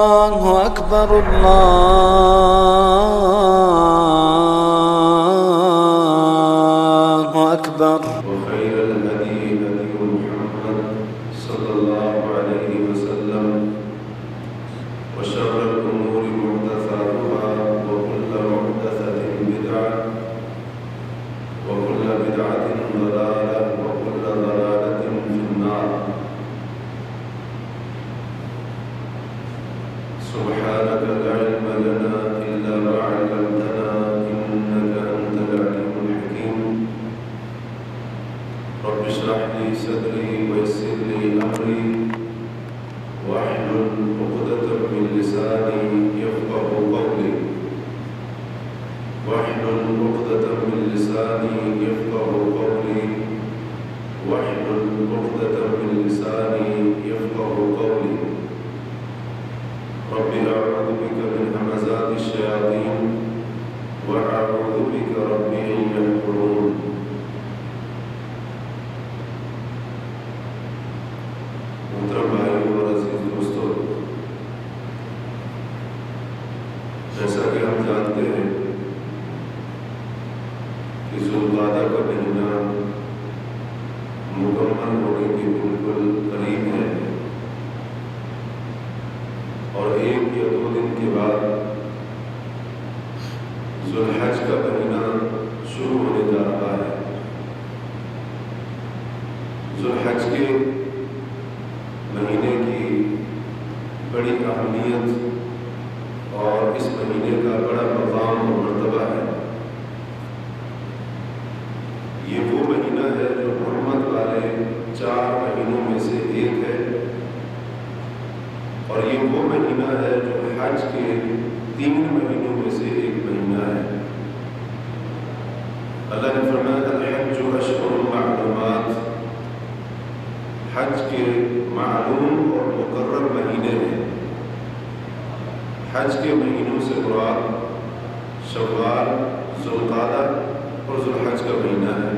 الله أكبر الله أكبر. وخير الهدي هدي محمد صلى الله عليه وسلم وشر الأمور محدثاتها وكل محدثة بدعة وكل بدعة ضلالة وكل ضلالة في النار. سبحانك لا علم لنا إلا ما علمتنا إنك أنت العليم الحكيم. رب اشرح لي صدري ويسر لي أمري واحلل عقدة من لساني يفقه قولي واحلل عقدة من لساني يفقه قولي واحلل عقدة من لساني يفقه قولي. رب أعوذ بك من همزات الشياطين وأعوذ بك رب أن يحضرون. محترم بھائیوں اور عزیز دوستوں، جیسا کہ ہم جانتے ہیں کہ ذوالقعدہ کا مہینہ مکمل ہونے کے بالکل قریب ہے اور 1 یا 2 دن کے بعد ذوالحج کا مہینہ شروع ہونے جا رہا ہے. ذوالحج کے مہینے کی بڑی اہمیت اور اس مہینے کا بڑا مقام اور مرتبہ ہے. یہ وہ مہینہ ہے جو حرمت والے 4 مہینوں میں سے ایک ہے اور یہ وہ مہینہ ہے جو حج کے 3 مہینوں میں سے ایک مہینہ ہے. اللہ نے فرمایا الحج اشہر معلومات، حج کے معلوم اور مقرر مہینے ہیں. حج کے مہینوں سے مراد شوال، ذوالقعدہ اور ذوالحج کا مہینہ ہے.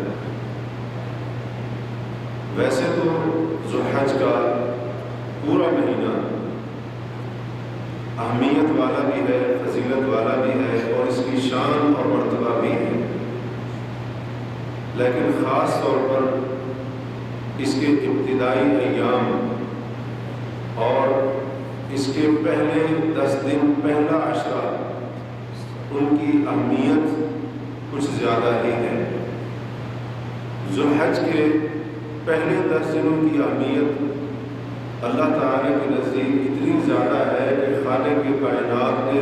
ویسے تو ذوالحج کا پورا مہینہ اہمیت والا بھی ہے، فضیلت والا بھی ہے اور اس کی شان اور مرتبہ بھی ہے، لیکن خاص طور پر اس کے ابتدائی ایام اور اس کے پہلے 10 دن، پہلا عشرہ، ان کی اہمیت کچھ زیادہ ہی ہے. ذوالحج کے پہلے 10 دنوں کی اہمیت اللہ تعالی کے نزدیک اتنی زیادہ ہے کہ خالق کائنات نے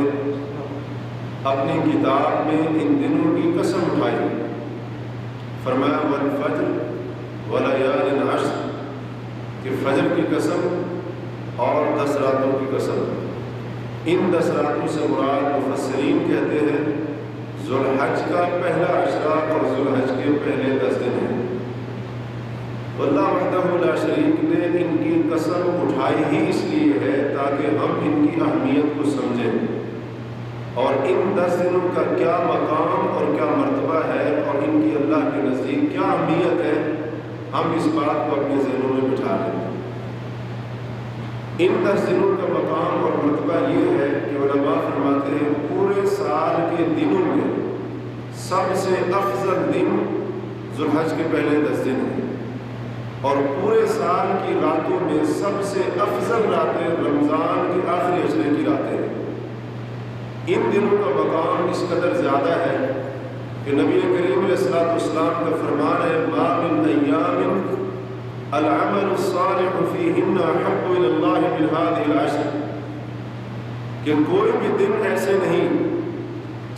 اپنی کتاب میں ان دنوں کی قسم اٹھائی. فرمایا والفجر ولیال عشر، کہ فجر کی قسم اور 10 راتوں کی قسم. ان 10 راتوں سے مراد مفسرین کہتے ہیں ذوالحج کا پہلا عشرہ اور ذوالحج کے پہلے 10 دن ہیں. اللہ وحدہ لا شریک نے ان کی قسم اٹھائی ہی اس لیے ہے تاکہ ہم ان کی اہمیت کو سمجھیں اور ان 10 دنوں کا کیا مقام اور کیا مرتبہ ہے اور ان کی اللہ کے نزدیک کیا اہمیت ہے، ہم اس بات کو اپنے ذہنوں میں بٹھا لیں. ان 10 دنوں کا مقام اور مرتبہ یہ ہے کہ علماء فرماتے ہیں پورے سال کے دنوں میں سب سے افضل دن ذوالحج کے پہلے 10 دن ہیں اور پورے سال کی راتوں میں سب سے افضل راتیں رمضان کے آخری عشرے کی راتیں ہیں. ان دنوں کا مقام اس قدر زیادہ ہے کہ نبی کریم علیہ السلام کا فرمان ہے ما من ایام العمل الصالح فیہن احب الی اللہ من هذه العشر، کہ کوئی بھی دن ایسے نہیں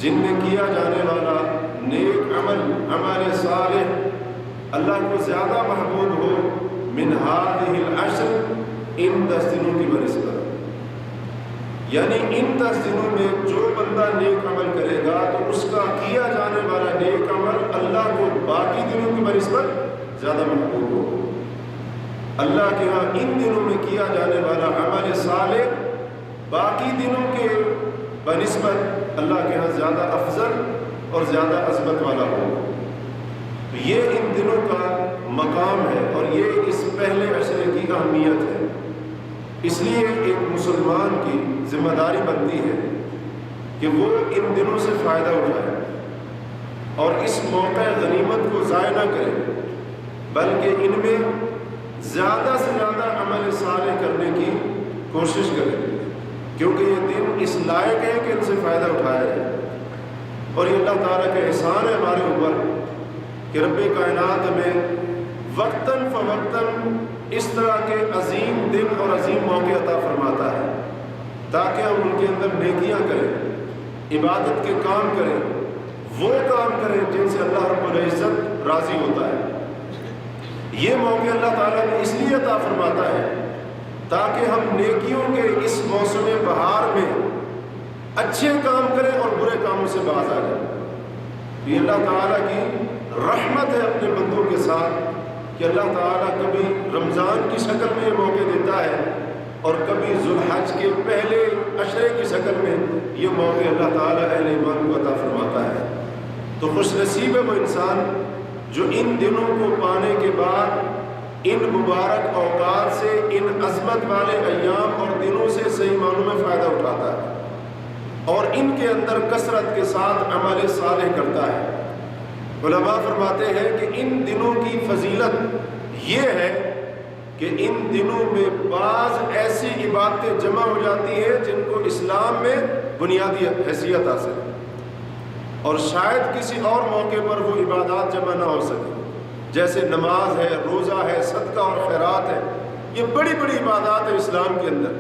جن میں کیا جانے والا نیک عمل، عمل صالح اللہ کو زیادہ محبوب ہو من هذه العشر، ان 10 دنوں کی بنسبت. یعنی ان 10 دنوں میں جو بندہ نیک عمل کرے گا تو اس کا کیا جانے والا نیک عمل اللہ کو باقی دنوں کی بنسبت زیادہ محبوب ہو. اللہ کے ہاں ان دنوں میں کیا جانے والا عمل صالح باقی دنوں کے بنسبت اللہ کے ہاں زیادہ افضل اور زیادہ عظمت والا ہو. یہ ان دنوں کا مقام ہے اور یہ اس پہلے عشرے کی اہمیت ہے۔ اس لیے ایک مسلمان کی ذمہ داری بنتی ہے کہ وہ ان دنوں سے فائدہ اٹھائے اور اس موقع غنیمت کو ضائع نہ کرے، بلکہ ان میں زیادہ سے زیادہ عمل صالح کرنے کی کوشش کرے، کیونکہ یہ دن اس لائق ہے کہ ان سے فائدہ اٹھایا جائے۔ اور یہ اللہ تعالیٰ کا احسان ہے ہمارے اوپر کہ رب کائنات ہمیں وقتاً فوقتاً اس طرح کے عظیم دن اور عظیم موقع عطا فرماتا ہے تاکہ ہم ان کے اندر نیکیاں کریں، عبادت کے کام کریں، وہ کام کریں جن سے اللہ رب العزت راضی ہوتا ہے۔ یہ موقع اللہ تعالیٰ نے اس لیے عطا فرماتا ہے تاکہ ہم نیکیوں کے اس موسم بہار میں اچھے کام کریں اور برے کاموں سے باز آ جائیں۔ یہ اللہ تعالیٰ کی رحمت ہے اپنے بندوں کے ساتھ کہ اللہ تعالیٰ کبھی رمضان کی شکل میں یہ موقع دیتا ہے اور کبھی ذوالحج کے پہلے عشرے کی شکل میں یہ موقع اللہ تعالیٰ اہل ایمان کو عطا فرماتا ہے۔ تو خوش نصیب ہے وہ انسان جو ان دنوں کو پانے کے بعد ان مبارک اوقات سے، ان عظمت والے ایام اور دنوں سے صحیح معنوں میں فائدہ اٹھاتا ہے اور ان کے اندر کثرت کے ساتھ عمل صالح کرتا ہے۔ علماء فرماتے ہیں کہ ان دنوں کی فضیلت یہ ہے کہ ان دنوں میں بعض ایسی عبادتیں جمع ہو جاتی ہیں جن کو اسلام میں بنیادی حیثیت حاصل ہے اور شاید کسی اور موقع پر وہ عبادات جمع نہ ہو سکے، جیسے نماز ہے، روزہ ہے، صدقہ اور خیرات ہے۔ یہ بڑی بڑی عبادات ہیں اسلام کے اندر،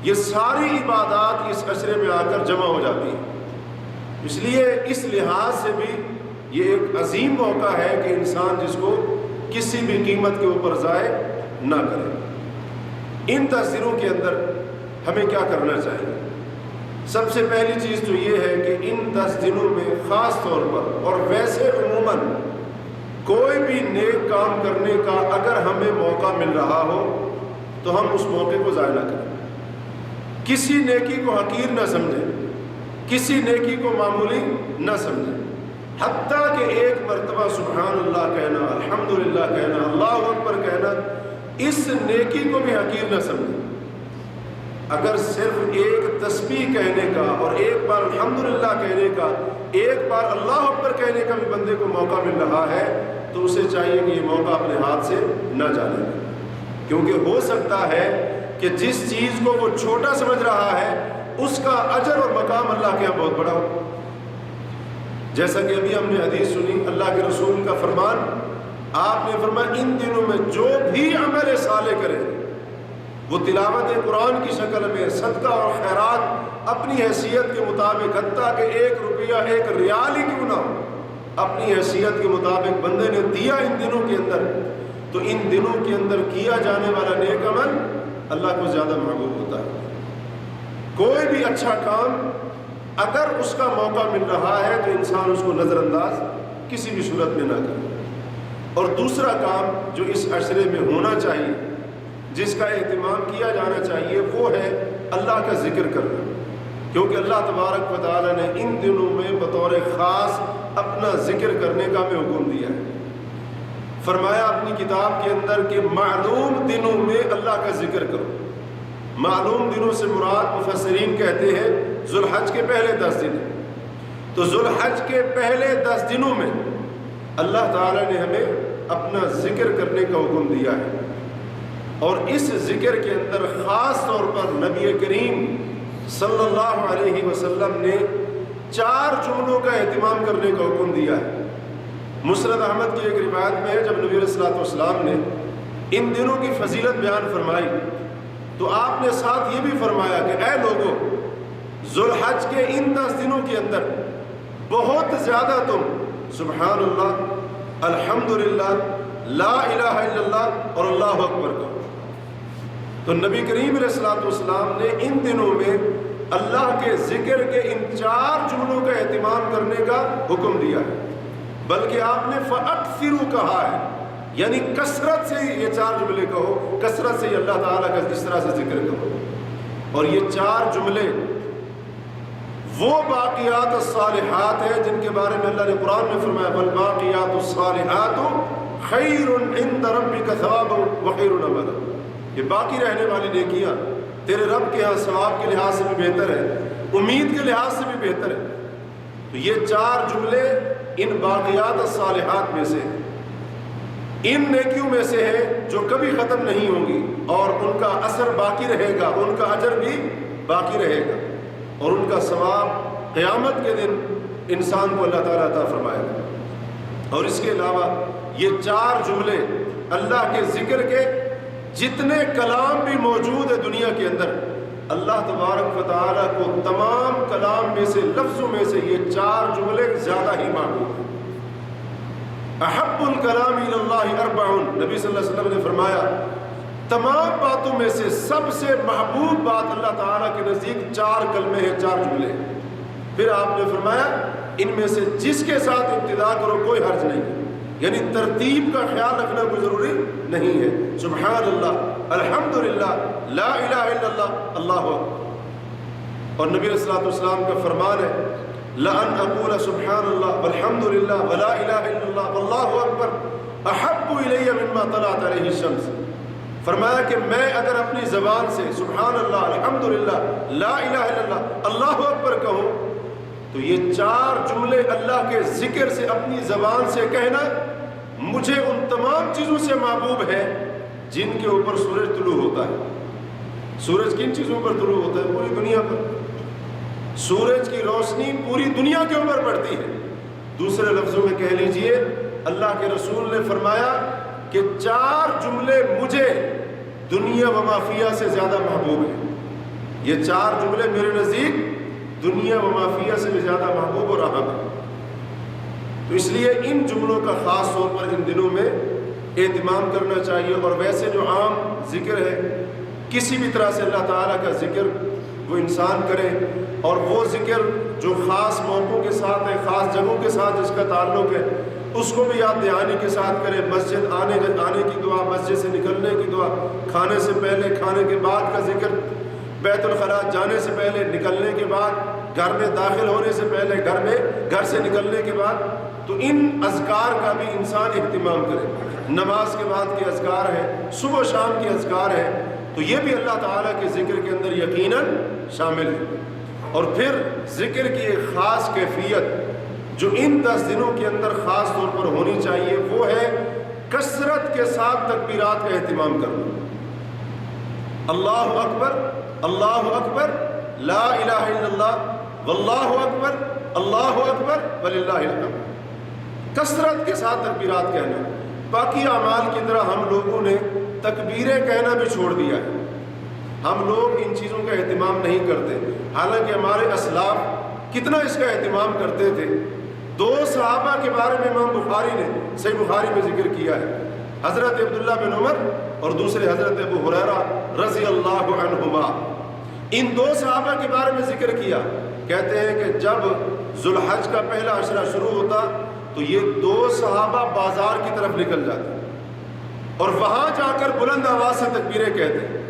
یہ ساری عبادات اس عشرے میں آ کر جمع ہو جاتی ہیں۔ اس لیے اس لحاظ سے بھی یہ ایک عظیم موقع ہے کہ انسان جس کو کسی بھی قیمت کے اوپر ضائع نہ کرے۔ ان 10 دنوں کے اندر ہمیں کیا کرنا چاہیے؟ سب سے پہلی چیز تو یہ ہے کہ ان 10 دنوں میں خاص طور پر اور ویسے عموماً کوئی بھی نیک کام کرنے کا اگر ہمیں موقع مل رہا ہو تو ہم اس موقع کو ضائع نہ کریں۔ کسی نیکی کو حقیر نہ سمجھیں، کسی نیکی کو معمولی نہ سمجھیں، حتیٰ کہ ایک مرتبہ سبحان اللہ کہنا، الحمدللہ کہنا، اللہ اکبر کہنا، اس نیکی کو بھی حقیر نہ سمجھیں۔ اگر صرف ایک تسبیح کہنے کا اور ایک بار الحمدللہ کہنے کا، ایک بار اللہ اکبر کہنے کا بھی بندے کو موقع مل رہا ہے تو اسے چاہیے کہ یہ موقع اپنے ہاتھ سے نہ جانے، کیونکہ ہو سکتا ہے کہ جس چیز کو وہ چھوٹا سمجھ رہا ہے اس کا اجر اور مقام اللہ کے یہاں بہت بڑا ہو۔ جیسا کہ ابھی ہم نے حدیث سنی، اللہ کے رسول کا فرمان، آپ نے فرمایا ان دنوں میں جو بھی عمل صالح کرے، وہ تلاوت قرآن کی شکل میں، صدقہ اور خیرات اپنی حیثیت کے مطابق، حتیٰ کہ 1 روپیہ 1 ریال ہی کیوں نہ ہو، اپنی حیثیت کے مطابق بندے نے دیا ان دنوں کے اندر، تو ان دنوں کے اندر کیا جانے والا نیک عمل اللہ کو زیادہ محبوب ہوتا ہے۔ کوئی بھی اچھا کام اگر اس کا موقع مل رہا ہے تو انسان اس کو نظر انداز کسی بھی صورت میں نہ کرے۔ اور دوسرا کام جو اس عشرے میں ہونا چاہیے، جس کا اہتمام کیا جانا چاہیے، وہ ہے اللہ کا ذکر کرنا، کیونکہ اللہ تبارک و تعالیٰ نے ان دنوں میں بطور خاص اپنا ذکر کرنے کا بھی حکم دیا ہے۔ فرمایا اپنی کتاب کے اندر کہ معلوم دنوں میں اللہ کا ذکر کرو۔ معلوم دنوں سے مراد مفسرین کہتے ہیں ذوالحج کے پہلے 10 دن۔ تو ذوالحج کے پہلے 10 دنوں میں اللہ تعالیٰ نے ہمیں اپنا ذکر کرنے کا حکم دیا ہے، اور اس ذکر کے اندر خاص طور پر نبی کریم صلی اللہ علیہ وسلم نے 4 جملوں کا اہتمام کرنے کا حکم دیا ہے۔ مسند احمد کی ایک روایت میں ہے، جب نبی علیہ الصلوۃ والسلام نے ان دنوں کی فضیلت بیان فرمائی تو آپ نے ساتھ یہ بھی فرمایا کہ اے لوگو، ذوالحج کے ان 10 دنوں کے اندر بہت زیادہ تم سبحان اللہ، الحمدللہ، لا الہ الا اللہ اور اللہ اکبر کہو۔ تو نبی کریم علیہ الصلوۃ والسلام نے ان دنوں میں اللہ کے ذکر کے ان 4 جملوں کا اہتمام کرنے کا حکم دیا ہے، بلکہ آپ نے فَأَكْثِرُوا کہا ہے، یعنی کثرت سے یہ 4 جملے کہو، کثرت سے اللہ تعالیٰ کا اس طرح سے ذکر کرو۔ اور یہ 4 جملے وہ باقیات الصالحات ہیں جن کے بارے میں اللہ نے قرآن میں فرمایا والباقیات الصالحات خیر عند ربک ثوابا وخیر املا، یہ باقی رہنے والی نیکیاں تیرے رب کے ہاں ثواب کے لحاظ سے بھی بہتر ہے، امید کے لحاظ سے بھی بہتر ہے۔ تو یہ 4 جملے ان باقیات الصالحات میں سے، ان نیکیوں میں سے ہے جو کبھی ختم نہیں ہوں گی اور ان کا اثر باقی رہے گا، ان کا اجر بھی باقی رہے گا اور ان کا ثواب قیامت کے دن انسان کو اللہ تعالیٰ عطا فرمائے گا۔ اور اس کے علاوہ یہ 4 جملے اللہ کے ذکر کے جتنے کلام بھی موجود ہے دنیا کے اندر، اللہ تبارک و تعالیٰ کو تمام کلام میں سے، لفظوں میں سے یہ 4 جملے زیادہ ہی محبوب ہیں۔ احب الکلام الی اللہ 4، نبی صلی اللہ علیہ وسلم نے فرمایا تمام باتوں میں سے سب سے محبوب بات اللہ تعالیٰ کے نزدیک 4 کلمے ہیں، 4 جملے۔ پھر آپ نے فرمایا ان میں سے جس کے ساتھ ابتدا کرو کوئی حرج نہیں، یعنی ترتیب کا خیال رکھنا کوئی ضروری نہیں ہے۔ سبحان اللہ، الحمدللہ، لا الہ الا اللہ، اللہ اکبر۔ اور نبی صلی اللہ علیہ وسلم کا فرمان ہے لَأَنْ أَقُولَ سُبْحَانَ اللَّهِ وَالْحَمْدُ لِلَّهِ وَلَا إِلَهَ إِلَّا اللَّهُ وَاللَّهُ أَكْبَرُ أَحَبُّ إِلَيَّ مِمَّا طَلَعَتْ عَلَيْهِ الشَّمْسُ، فرمایا کہ میں اگر اپنی زبان سے سبحان اللہ، الحمدللہ، لا الہ الا اللہ، اللہ اکبر کہوں تو یہ 4 جملے اللہ کے ذکر سے اپنی زبان سے کہنا مجھے ان تمام چیزوں سے محبوب ہے جن کے اوپر سورج طلوع ہوتا ہے۔ سورج کن چیزوں پر طلوع ہوتا ہے؟ پوری دنیا پر۔ سورج کی روشنی پوری دنیا کے اوپر پڑتی ہے۔ دوسرے لفظوں میں کہہ لیجئے اللہ کے رسول نے فرمایا کہ 4 جملے مجھے دنیا و ما فیہا سے زیادہ محبوب ہیں۔ یہ 4 جملے میرے نزدیک دنیا و ما فیہا سے بھی زیادہ محبوب اور اہم ہے۔ تو اس لیے ان جملوں کا خاص طور پر ان دنوں میں اہتمام کرنا چاہیے۔ اور ویسے جو عام ذکر ہے، کسی بھی طرح سے اللہ تعالیٰ کا ذکر وہ انسان کرے، اور وہ ذکر جو خاص موقعوں کے ساتھ ہے، خاص جگہوں کے ساتھ جس کا تعلق ہے، اس کو بھی یاد دہانی کے ساتھ کرے۔ مسجد آنے کی دعا، مسجد سے نکلنے کی دعا، کھانے سے پہلے، کھانے کے بعد کا ذکر، بیت الخلاء جانے سے پہلے، نکلنے کے بعد، گھر میں داخل ہونے سے پہلے، گھر سے نکلنے کے بعد، تو ان اذکار کا بھی انسان اہتمام کرے۔ نماز کے بعد کے اذکار ہیں، صبح و شام کے اذکار ہیں، تو یہ بھی اللہ تعالیٰ کے ذکر کے اندر یقیناً شامل ہے۔ اور پھر ذکر کی ایک خاص کیفیت جو ان 10 دنوں کے اندر خاص طور پر ہونی چاہیے، وہ ہے کثرت کے ساتھ تکبیرات کا اہتمام کرنا۔ اللہ اکبر، اللہ اکبر، لا الہ الا اللہ، واللہ اکبر، اللہ اکبر وللہ الحمد۔ کثرت کے ساتھ تکبیرات کہنا۔ باقی اعمال کی طرح ہم لوگوں نے تکبیریں کہنا بھی چھوڑ دیا ہے، ہم لوگ ان چیزوں کا اہتمام نہیں کرتے، حالانکہ ہمارے اسلاف کتنا اس کا اہتمام کرتے تھے۔ 2 صحابہ کے بارے میں امام بخاری نے صحیح بخاری میں ذکر کیا ہے، حضرت عبداللہ بن عمر اور دوسرے حضرت ابو ہریرہ رضی اللہ عنہما۔ ان 2 صحابہ کے بارے میں ذکر کیا، کہتے ہیں کہ جب ذوالحج کا پہلا عشرہ شروع ہوتا تو یہ 2 صحابہ بازار کی طرف نکل جاتے اور وہاں جا کر بلند آواز سے تکبیریں کہتے۔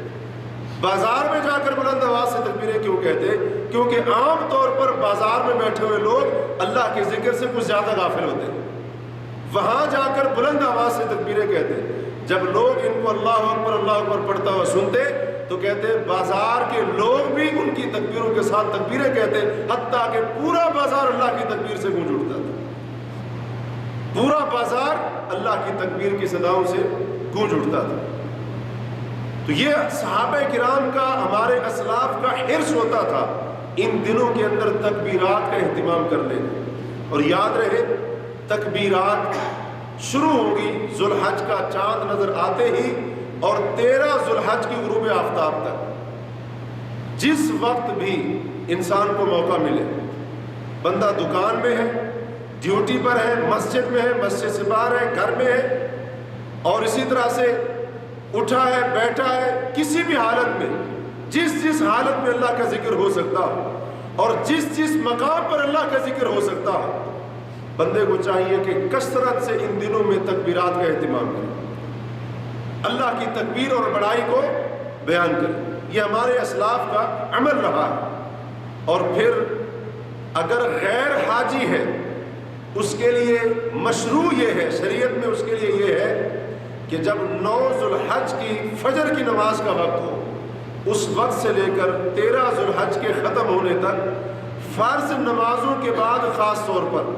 بازار میں جا کر بلند آواز سے تکبیریں کیوں کہتے؟ کیونکہ عام طور پر بازار میں بیٹھے ہوئے لوگ اللہ کے ذکر سے کچھ زیادہ غافل ہوتے ہیں، وہاں جا کر بلند آواز سے تکبیریں کہتے۔ جب لوگ ان کو اللہ اکبر پڑھتا ہوا سنتے تو کہتے بازار کے لوگ بھی ان کی تکبیروں کے ساتھ تکبیریں کہتے، حتیٰ کہ پورا بازار اللہ کی تکبیر سے گونج اٹھتا تھا۔ پورا بازار اللہ کی تکبیر کی صداؤں سے گونج اٹھتا تھا۔ تو یہ صحابہ کرام کا، ہمارے اسلاف کا حرص ہوتا تھا ان دنوں کے اندر تکبیرات کا اہتمام کر لینا۔ اور یاد رہے تکبیرات شروع ہوگی ذوالحج کا چاند نظر آتے ہی اور 13 ذوالحج کی غروب آفتاب تک۔ جس وقت بھی انسان کو موقع ملے، بندہ دکان میں ہے، ڈیوٹی پر ہے، مسجد میں ہے، مسجد سے باہر ہے، گھر میں ہے، اور اسی طرح سے اٹھا ہے، بیٹھا ہے، کسی بھی حالت میں جس حالت میں اللہ کا ذکر ہو سکتا ہو اور جس مقام پر اللہ کا ذکر ہو سکتا ہو، بندے کو چاہیے کہ کثرت سے ان دنوں میں تکبیرات کا اہتمام کرے، اللہ کی تکبیر اور بڑائی کو بیان کرے۔ یہ ہمارے اسلاف کا عمل رہا ہے۔ اور پھر اگر غیر حاجی ہے اس کے لیے مشروع یہ ہے، شریعت میں اس کے لیے یہ ہے کہ جب 9 ذوالحج کی فجر کی نماز کا وقت ہو، اس وقت سے لے کر 13 ذوالحج کے ختم ہونے تک فرض نمازوں کے بعد خاص طور پر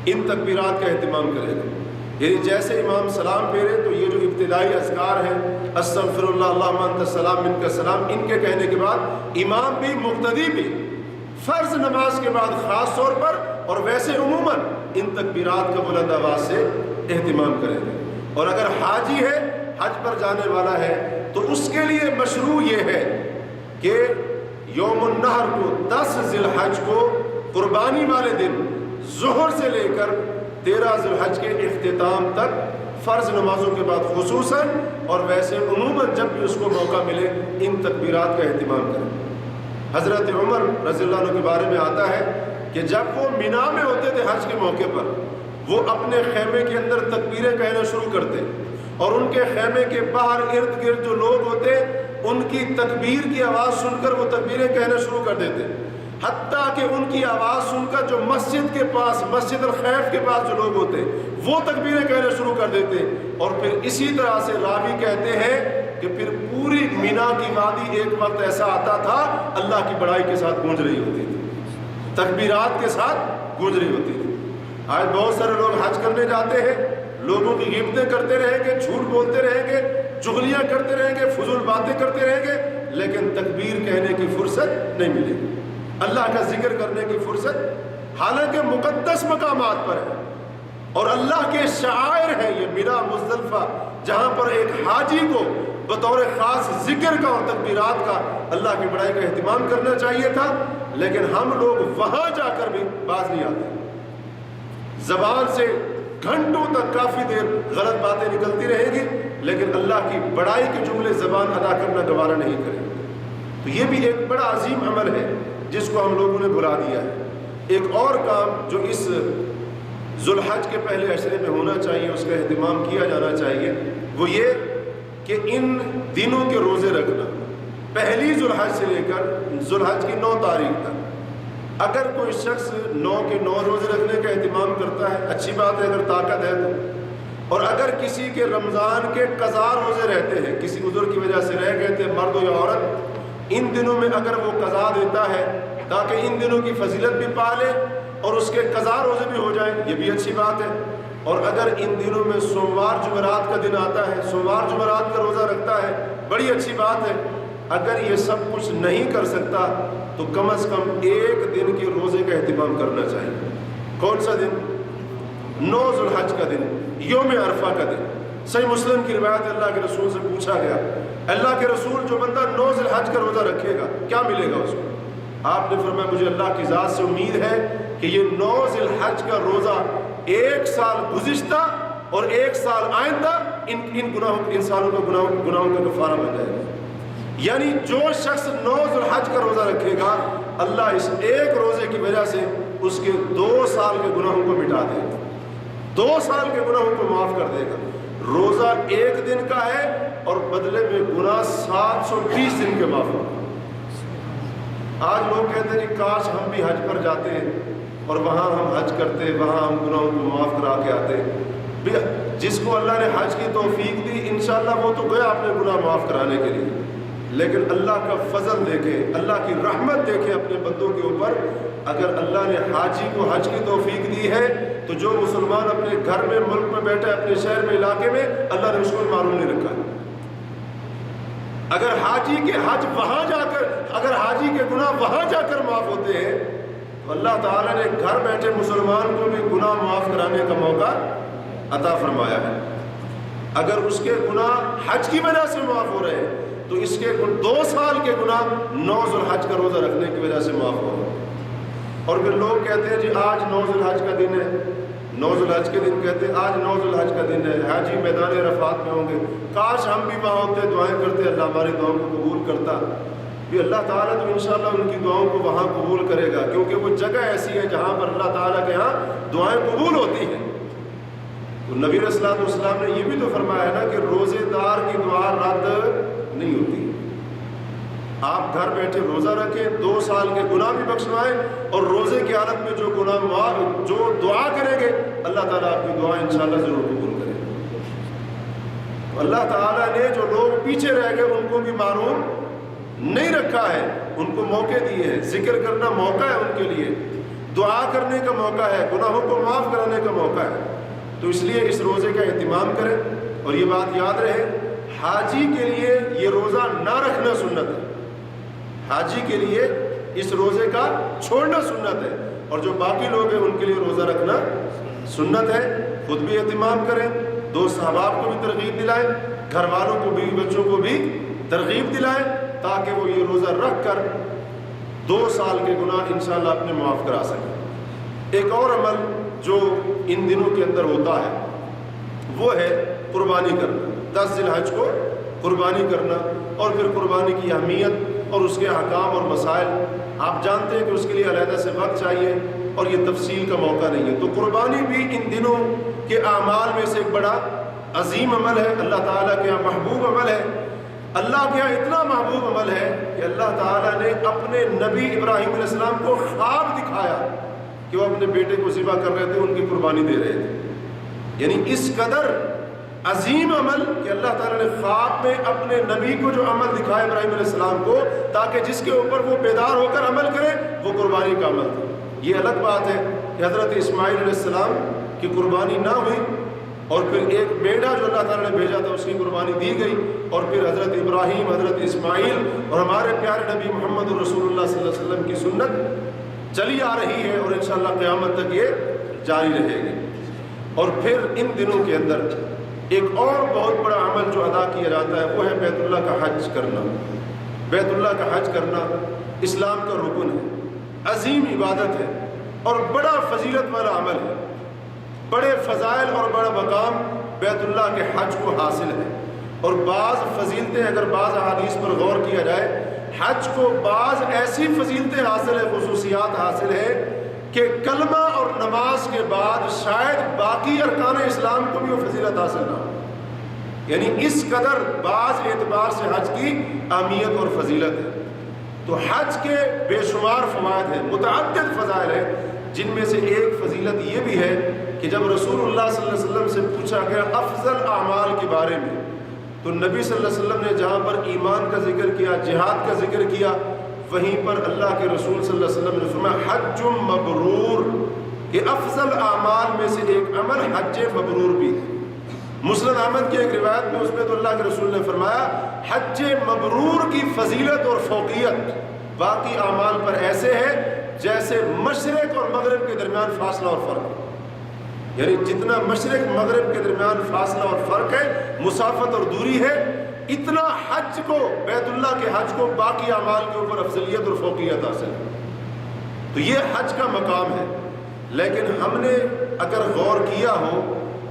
ان تکبیرات کا اہتمام کرے گا۔ یعنی جیسے امام سلام پھیرے تو یہ جو ابتدائی اذکار ہیں، استغفر اللہ اللہم انت السلام منک السلام، ان کے کہنے کے بعد امام بھی مقتدی بھی فرض نماز کے بعد خاص طور پر اور ویسے عموماً ان تکبیرات کا بلند آواز سے اہتمام کریں گے۔ اور اگر حاجی ہے، حج پر جانے والا ہے، تو اس کے لیے مشروع یہ ہے کہ یوم النحر کو 10 ذی الحج کو قربانی والے دن ظہر سے لے کر 13 ذی الحج کے اختتام تک فرض نمازوں کے بعد خصوصاً اور ویسے عموماً جب بھی اس کو موقع ملے ان تکبیرات کا اہتمام کریں۔ حضرت عمر رضی اللہ عنہ کے بارے میں آتا ہے کہ جب وہ مینا میں ہوتے تھے حج کے موقع پر، وہ اپنے خیمے کے اندر تکبیریں کہنا شروع کرتے اور ان کے خیمے کے باہر ارد گرد جو لوگ ہوتے ان کی تکبیر کی آواز سن کر وہ تکبیریں کہنا شروع کر دیتے، حتیٰ کہ ان کی آواز سن کر جو مسجد کے پاس، مسجد الخیف کے پاس جو لوگ ہوتے وہ تکبیریں کہنا شروع کر دیتے۔ اور پھر اسی طرح سے راوی کہتے ہیں کہ پھر پوری مینا کی وادی ایک وقت ایسا آتا تھا اللہ کی بڑائی کے ساتھ گونج رہی ہوتی تھی، تکبیرات کے ساتھ گونج رہی ہوتی تھی۔ آج بہت سارے لوگ حج کرنے جاتے ہیں، لوگوں کی غیبتیں کرتے رہیں گے، جھوٹ بولتے رہیں گے، چغلیاں کرتے رہیں گے، فضول باتیں کرتے رہیں گے، لیکن تکبیر کہنے کی فرصت نہیں ملے گی، اللہ کا ذکر کرنے کی فرصت، حالانکہ مقدس مقامات پر ہے اور اللہ کے شعائر ہیں یہ مینا مزدلفہ، جہاں پر ایک حاجی کو بطور خاص ذکر کا اور تکبیرات کا اللہ کی بڑائی کا اہتمام کرنا چاہیے تھا، لیکن ہم لوگ وہاں جا کر بھی باز نہیں آتے، زبان سے گھنٹوں تک کافی دیر غلط باتیں نکلتی رہیں گی لیکن اللہ کی بڑائی کے جملے زبان ادا کرنا گوارا نہیں کریں گے۔ تو یہ بھی ایک بڑا عظیم عمل ہے جس کو ہم لوگوں نے بھلا دیا ہے۔ ایک اور کام جو اس ذوالحج کے پہلے عشرے میں ہونا چاہیے، اس کا اہتمام کیا جانا چاہیے، وہ یہ کہ ان دنوں کے روزے رکھنا، پہلی ذوالحج سے لے کر ذوالحج کی 9 تاریخ تک۔ اگر کوئی شخص 9 کے 9 روزے رکھنے کا اہتمام کرتا ہے اچھی بات ہے، اگر طاقت ہے تو، اور اگر کسی کے رمضان کے قضا روزے رہتے ہیں، کسی عذر کی وجہ سے رہ گئے تھے مرد ہو یا عورت، ان دنوں میں اگر وہ قضا دیتا ہے تاکہ ان دنوں کی فضیلت بھی پا لے اور اس کے قضا روزے بھی ہو جائیں، یہ بھی اچھی بات ہے۔ اور اگر ان دنوں میں سوموار جمعرات کا دن آتا ہے، سوموار جمعرات کا روزہ رکھتا ہے، بڑی اچھی بات ہے۔ اگر یہ سب کچھ نہیں کر سکتا تو کم از کم ایک دن کے روزے کا اہتمام کرنا چاہیے۔ کون سا دن؟ 9 ذوالحج کا دن، یوم عرفہ کا دن۔ صحیح مسلم کی روایت، اللہ کے رسول سے پوچھا گیا، اللہ کے رسول جو بندہ 9 ذوالحج کا روزہ رکھے گا کیا ملے گا اس کو؟ آپ نے فرمایا مجھے اللہ کی ذات سے امید ہے کہ یہ 9 ذوالحج کا روزہ 1 سال گزشتہ اور 1 سال آئندہ ان سالوں کا گناہوں کا کفارہ بن جائے گا۔ یعنی جو شخص 9 ذوالحج کا روزہ رکھے گا اللہ اس ایک روزے کی وجہ سے اس کے 2 سال کے گناہوں کو مٹا دے گا، 2 سال کے گناہوں کو معاف کر دے گا۔ روزہ 1 دن کا ہے اور بدلے میں گناہ 720 دن کے معاف ہوگا۔ آج لوگ کہتے ہیں کہ کاش ہم بھی حج پر جاتے اور وہاں ہم حج کرتے، وہاں ہم گناہوں کو معاف کرا کے آتے۔ جس کو اللہ نے حج کی توفیق دی انشاءاللہ وہ تو گیا اپنے گناہ معاف کرانے کے لیے، لیکن اللہ کا فضل دیکھے، اللہ کی رحمت دیکھے اپنے بندوں کے اوپر۔ اگر اللہ نے حاجی کو حج کی توفیق دی ہے تو جو مسلمان اپنے گھر میں، ملک میں بیٹھے، اپنے شہر میں، علاقے میں، اللہ نے اس کو معلوم نہیں رکھا ہے۔ اگر حاجی کے حج وہاں جا کر، اگر حاجی کے گناہ وہاں جا کر معاف ہوتے ہیں تو اللہ تعالیٰ نے گھر بیٹھے مسلمان کو بھی گناہ معاف کرانے کا موقع عطا فرمایا ہے۔ اگر اس کے گناہ حج کی وجہ سے معاف ہو رہے ہیں تو اس کے 2 سال کے گناہ 9 ذوالحج کا روزہ رکھنے کی وجہ سے معاف ہو رہے ہیں۔ اور پھر لوگ کہتے ہیں جی آج 9 ذوالحج کا دن ہے، 9 ذوالحج کے دن کہتے ہیں آج 9 ذوالحج کا دن ہے، حاجی میدان عرفات میں ہوں گے، کاش ہم بھی وہاں ہوتے، دعائیں کرتے، اللہ ہماری دعاؤں کو قبول کرتا۔ بھی اللہ تعالیٰ تو انشاءاللہ ان کی دعاؤں کو وہاں قبول کرے گا، کیونکہ وہ جگہ ایسی ہے جہاں پر اللہ تعالیٰ کے ہاں دعائیں قبول ہوتی ہیں۔ تو نبی علیہ الصلوۃ والسلام نے یہ بھی تو فرمایا ہے نا کہ روزے دار کی دعا رد نہیں ہوتی۔ آپ گھر بیٹھے روزہ رکھیں، 2 سال کے گناہ بھی بخشوائیں، اور روزے کی حالت میں جو گناہ جو دعا کریں گے اللہ تعالیٰ آپ کی دعائیں انشاءاللہ ضرور قبول کریں گے۔ اللہ تعالیٰ نے جو لوگ پیچھے رہ گئے ان کو بھی معروم نہیں رکھا ہے، ان کو موقع دیے ہیں، ذکر کرنا موقع ہے ان کے لیے، دعا کرنے کا موقع ہے، گناہوں کو معاف کرانے کا موقع ہے۔ تو اس لیے اس روزے کا اہتمام کریں، اور یہ بات یاد رہے حاجی کے لیے یہ روزہ نہ رکھنا سنت ہے، حاجی کے لیے اس روزے کا چھوڑنا سنت ہے، اور جو باقی لوگ ہیں ان کے لیے روزہ رکھنا سنت ہے۔ خود بھی اہتمام کریں، دوست احباب کو بھی ترغیب دلائیں، گھر والوں کو بھی، بچوں کو بھی ترغیب دلائیں، تاکہ وہ یہ روزہ رکھ کر 2 سال کے گناہ انشاءاللہ اپنے معاف کرا سکیں۔ ایک اور عمل جو ان دنوں کے اندر ہوتا ہے وہ ہے قربانی کرنا، 10 ذی الحج کو قربانی کرنا، اور پھر قربانی کی اہمیت اور اس کے احکام اور مسائل آپ جانتے ہیں کہ اس کے لیے علیحدہ سے وقت چاہیے، اور یہ تفصیل کا موقع نہیں ہے۔ تو قربانی بھی ان دنوں کے اعمال میں سے ایک بڑا عظیم عمل ہے، اللہ تعالیٰ کے یہاں محبوب عمل ہے۔ اللہ کے یہاں اتنا محبوب عمل ہے کہ اللہ تعالیٰ نے اپنے نبی ابراہیم علیہ السلام کو خواب دکھایا کہ وہ اپنے بیٹے کو ذبح کر رہے تھے، ان کی قربانی دے رہے تھے۔ یعنی اس قدر عظیم عمل کہ اللہ تعالیٰ نے خواب میں اپنے نبی کو جو عمل دکھایا ابراہیم علیہ السلام کو، تاکہ جس کے اوپر وہ بیدار ہو کر عمل کرے، وہ قربانی کا عمل تھا۔ یہ الگ بات ہے کہ حضرت اسماعیل علیہ السلام کی قربانی نہ ہوئی، اور پھر ایک بیڑا جو اللہ تعالیٰ نے بھیجا تھا اس کی قربانی دی گئی، اور پھر حضرت ابراہیم، حضرت اسماعیل اور ہمارے پیارے نبی محمد رسول اللہ صلی اللہ علیہ وسلم کی سنت چلی آ رہی ہے، اور انشاءاللہ قیامت تک یہ جاری رہے گی۔ اور پھر ان دنوں کے اندر ایک اور بہت بڑا عمل جو ادا کیا جاتا ہے وہ ہے بیت اللہ کا حج کرنا۔ بیت اللہ کا حج کرنا اسلام کا رکن ہے، عظیم عبادت ہے، اور بڑا فضیلت والا عمل ہے۔ بڑے فضائل اور بڑا مقام بیت اللہ کے حج کو حاصل ہے، اور بعض فضیلتیں اگر بعض احادیث پر غور کیا جائے، حج کو بعض ایسی فضیلتیں حاصل ہے، خصوصیات حاصل ہے کہ کلمہ اور نماز کے بعد شاید باقی ارکان اسلام کو بھی وہ فضیلت حاصل نہ ہو۔ یعنی اس قدر بعض اعتبار سے حج کی اہمیت اور فضیلت ہے۔ تو حج کے بے شمار فوائد ہیں، متعدد فضائل ہیں، جن میں سے ایک فضیلت یہ بھی ہے کہ جب رسول اللہ صلی اللہ علیہ وسلم سے پوچھا گیا افضل اعمال کے بارے میں، تو نبی صلی اللہ علیہ وسلم نے جہاں پر ایمان کا ذکر کیا، جہاد کا ذکر کیا، وہیں پر اللہ کے رسول صلی اللہ علیہ وسلم نے فرمایا حج مبرور، کہ افضل اعمال میں سے ایک عمل حج مبرور بھی ہے۔ مسند احمد کی ایک روایت میں اس میں تو اللہ کے رسول نے فرمایا حج مبرور کی فضیلت اور فوقیت باقی اعمال پر ایسے ہے جیسے مشرق اور مغرب کے درمیان فاصلہ اور فرق ہے۔ یعنی جتنا مشرق مغرب کے درمیان فاصلہ اور فرق ہے، مسافت اور دوری ہے، اتنا حج کو، بیت اللہ کے حج کو باقی اعمال کے اوپر افضلیت اور فوقیت حاصل ہے۔ تو یہ حج کا مقام ہے۔ لیکن ہم نے اگر غور کیا ہو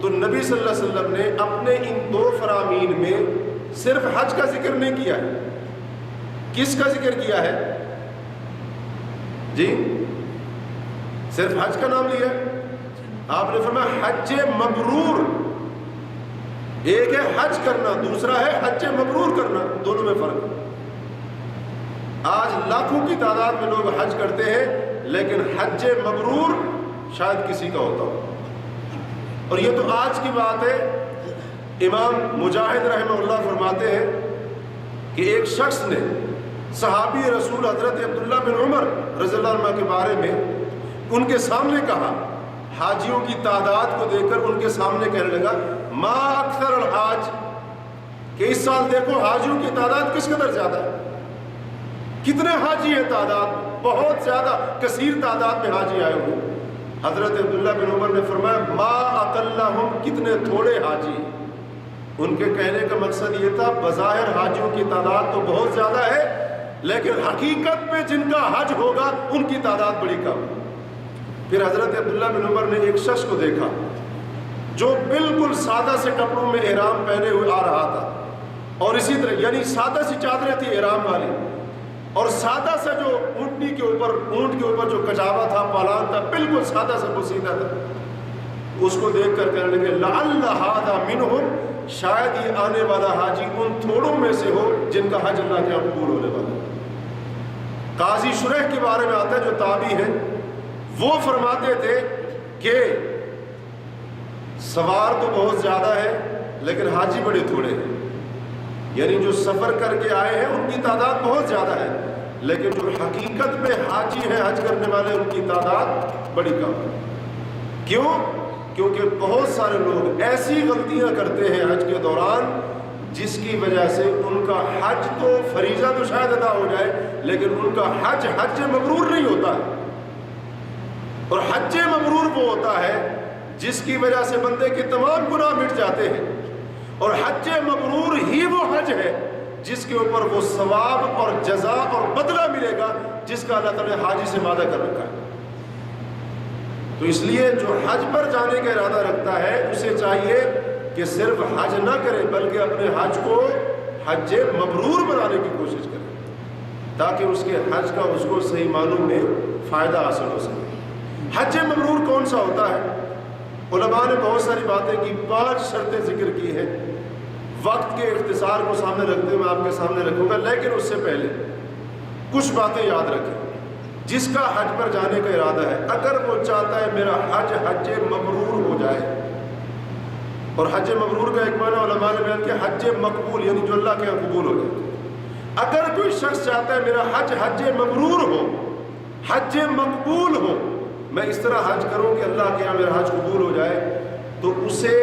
تو نبی صلی اللہ علیہ وسلم نے اپنے ان 2 فرامین میں صرف حج کا ذکر نہیں کیا ہے۔ کس کا ذکر کیا ہے جی؟ صرف حج کا نام لیا ہے۔ آپ نے فرمایا حج مبرور، ایک ہے حج کرنا، دوسرا ہے حج مبرور کرنا، دونوں میں فرق ہے۔ آج لاکھوں کی تعداد میں لوگ حج کرتے ہیں، لیکن حج مبرور شاید کسی کا ہوتا ہو۔ اور یہ تو آج کی بات ہے۔ امام مجاہد رحمہ اللہ فرماتے ہیں کہ ایک شخص نے صحابی رسول حضرت عبداللہ بن عمر رضی اللہ عنہ کے بارے میں ان کے سامنے کہا، حاجیوں کی تعداد کو دیکھ کر ان کے سامنے کہنے لگا ما اکثر الحاج، کہ اس سال دیکھو حاجیوں کی تعداد کس قدر زیادہ ہے، کتنے حاجی ہیں، تعداد بہت زیادہ، کثیر تعداد میں حاجی آئے ہوئے۔ حضرت عبداللہ بن عمر نے فرمایا ما اقلہم، کتنے تھوڑے حاجی۔ ان کے کہنے کا مقصد یہ تھا بظاہر حاجیوں کی تعداد تو بہت زیادہ ہے، لیکن حقیقت میں جن کا حج ہوگا ان کی تعداد بڑی کم ہے۔ پھر حضرت عبداللہ بن عمر نے ایک شخص کو دیکھا جو بالکل سادہ سے کپڑوں میں احرام پہنے ہوئے آ رہا تھا، اور اسی طرح یعنی سادہ سی چادریں تھی احرام والی، اور سادہ سا جو اونٹ کے اوپر جو کچاوا تھا، پالان تھا، بالکل سادہ سا بسیدہ تھا۔ اس کو دیکھ کر کہنے لگے لعل ھذا منہم، شاید یہ آنے والا حاجی ان تھوڑوں میں سے ہو جن کا حج اللہ کے قبول ہونے والا ہے۔ قاضی شریح کے بارے میں آتا ہے جو تابعی ہے، وہ فرماتے تھے کہ سوار تو بہت زیادہ ہے لیکن حاجی بڑے تھوڑے ہیں، یعنی جو سفر کر کے آئے ہیں ان کی تعداد بہت زیادہ ہے، لیکن جو حقیقت میں حاجی ہیں حج کرنے والے ان کی تعداد بڑی کم ہے۔ کیوں؟ کیونکہ بہت سارے لوگ ایسی غلطیاں کرتے ہیں حج کے دوران جس کی وجہ سے ان کا حج تو فریضہ تو شاید ادا ہو جائے لیکن ان کا حج مبرور نہیں ہوتا ہے۔ اور حج مبرور وہ ہوتا ہے جس کی وجہ سے بندے کے تمام گناہ مٹ جاتے ہیں، اور حج مبرور ہی وہ حج ہے جس کے اوپر وہ ثواب اور جزا اور بدلہ ملے گا جس کا اللہ تعالیٰ نے حاجی سے وعدہ کر رکھا ہے۔ تو اس لیے جو حج پر جانے کا ارادہ رکھتا ہے اسے چاہیے کہ صرف حج نہ کرے بلکہ اپنے حج کو حج مبرور بنانے کی کوشش کرے تاکہ اس کے حج کا اس کو صحیح معنوں میں فائدہ حاصل ہو سکے۔ حج مبرور کون سا ہوتا ہے؟ علماء نے بہت ساری باتیں کی، 5 شرطیں ذکر کی ہیں۔ وقت کے اختصار کو سامنے رکھتے ہوئے آپ کے سامنے رکھوں گا، لیکن اس سے پہلے کچھ باتیں یاد رکھیں۔ جس کا حج پر جانے کا ارادہ ہے اگر وہ چاہتا ہے میرا حج مبرور ہو جائے، اور حج مبرور کا ایک معنی علماء نے بیان کیا حج مقبول، یعنی جو اللہ کے یہاں قبول ہو جائے۔ اگر کوئی شخص چاہتا ہے میرا حج مبرور ہو، حج مقبول ہو، میں اس طرح حج کروں کہ اللہ کے یہاں میرا حج قبول ہو جائے، تو اسے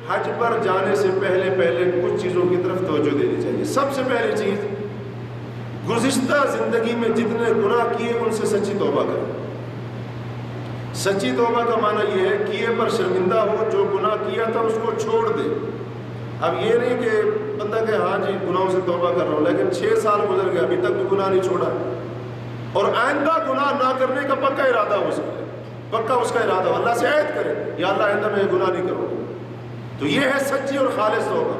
حج پر جانے سے پہلے کچھ چیزوں کی طرف توجہ دینی چاہیے۔ سب سے پہلی چیز، گزشتہ زندگی میں جتنے گناہ کیے ان سے سچی توبہ کریں۔ سچی توبہ کا معنی یہ ہے کیے پر شرمندہ ہو، جو گناہ کیا تھا اس کو چھوڑ دے۔ اب یہ نہیں کہ بندہ کہ ہاں جی گناہوں سے توبہ کر رہا ہوں لیکن 6 سال گزر گئے ابھی تک بھی گناہ نہیں چھوڑا، اور آئندہ گناہ نہ کرنے کا پکا ارادہ ہو سکے، پکا اس کا ارادہ ہو، اللہ سے عہد کرے یا اللہ آئندہ میں یہ گناہ نہیں کروں گا، تو یہ ہے سچی اور خالص توبہ۔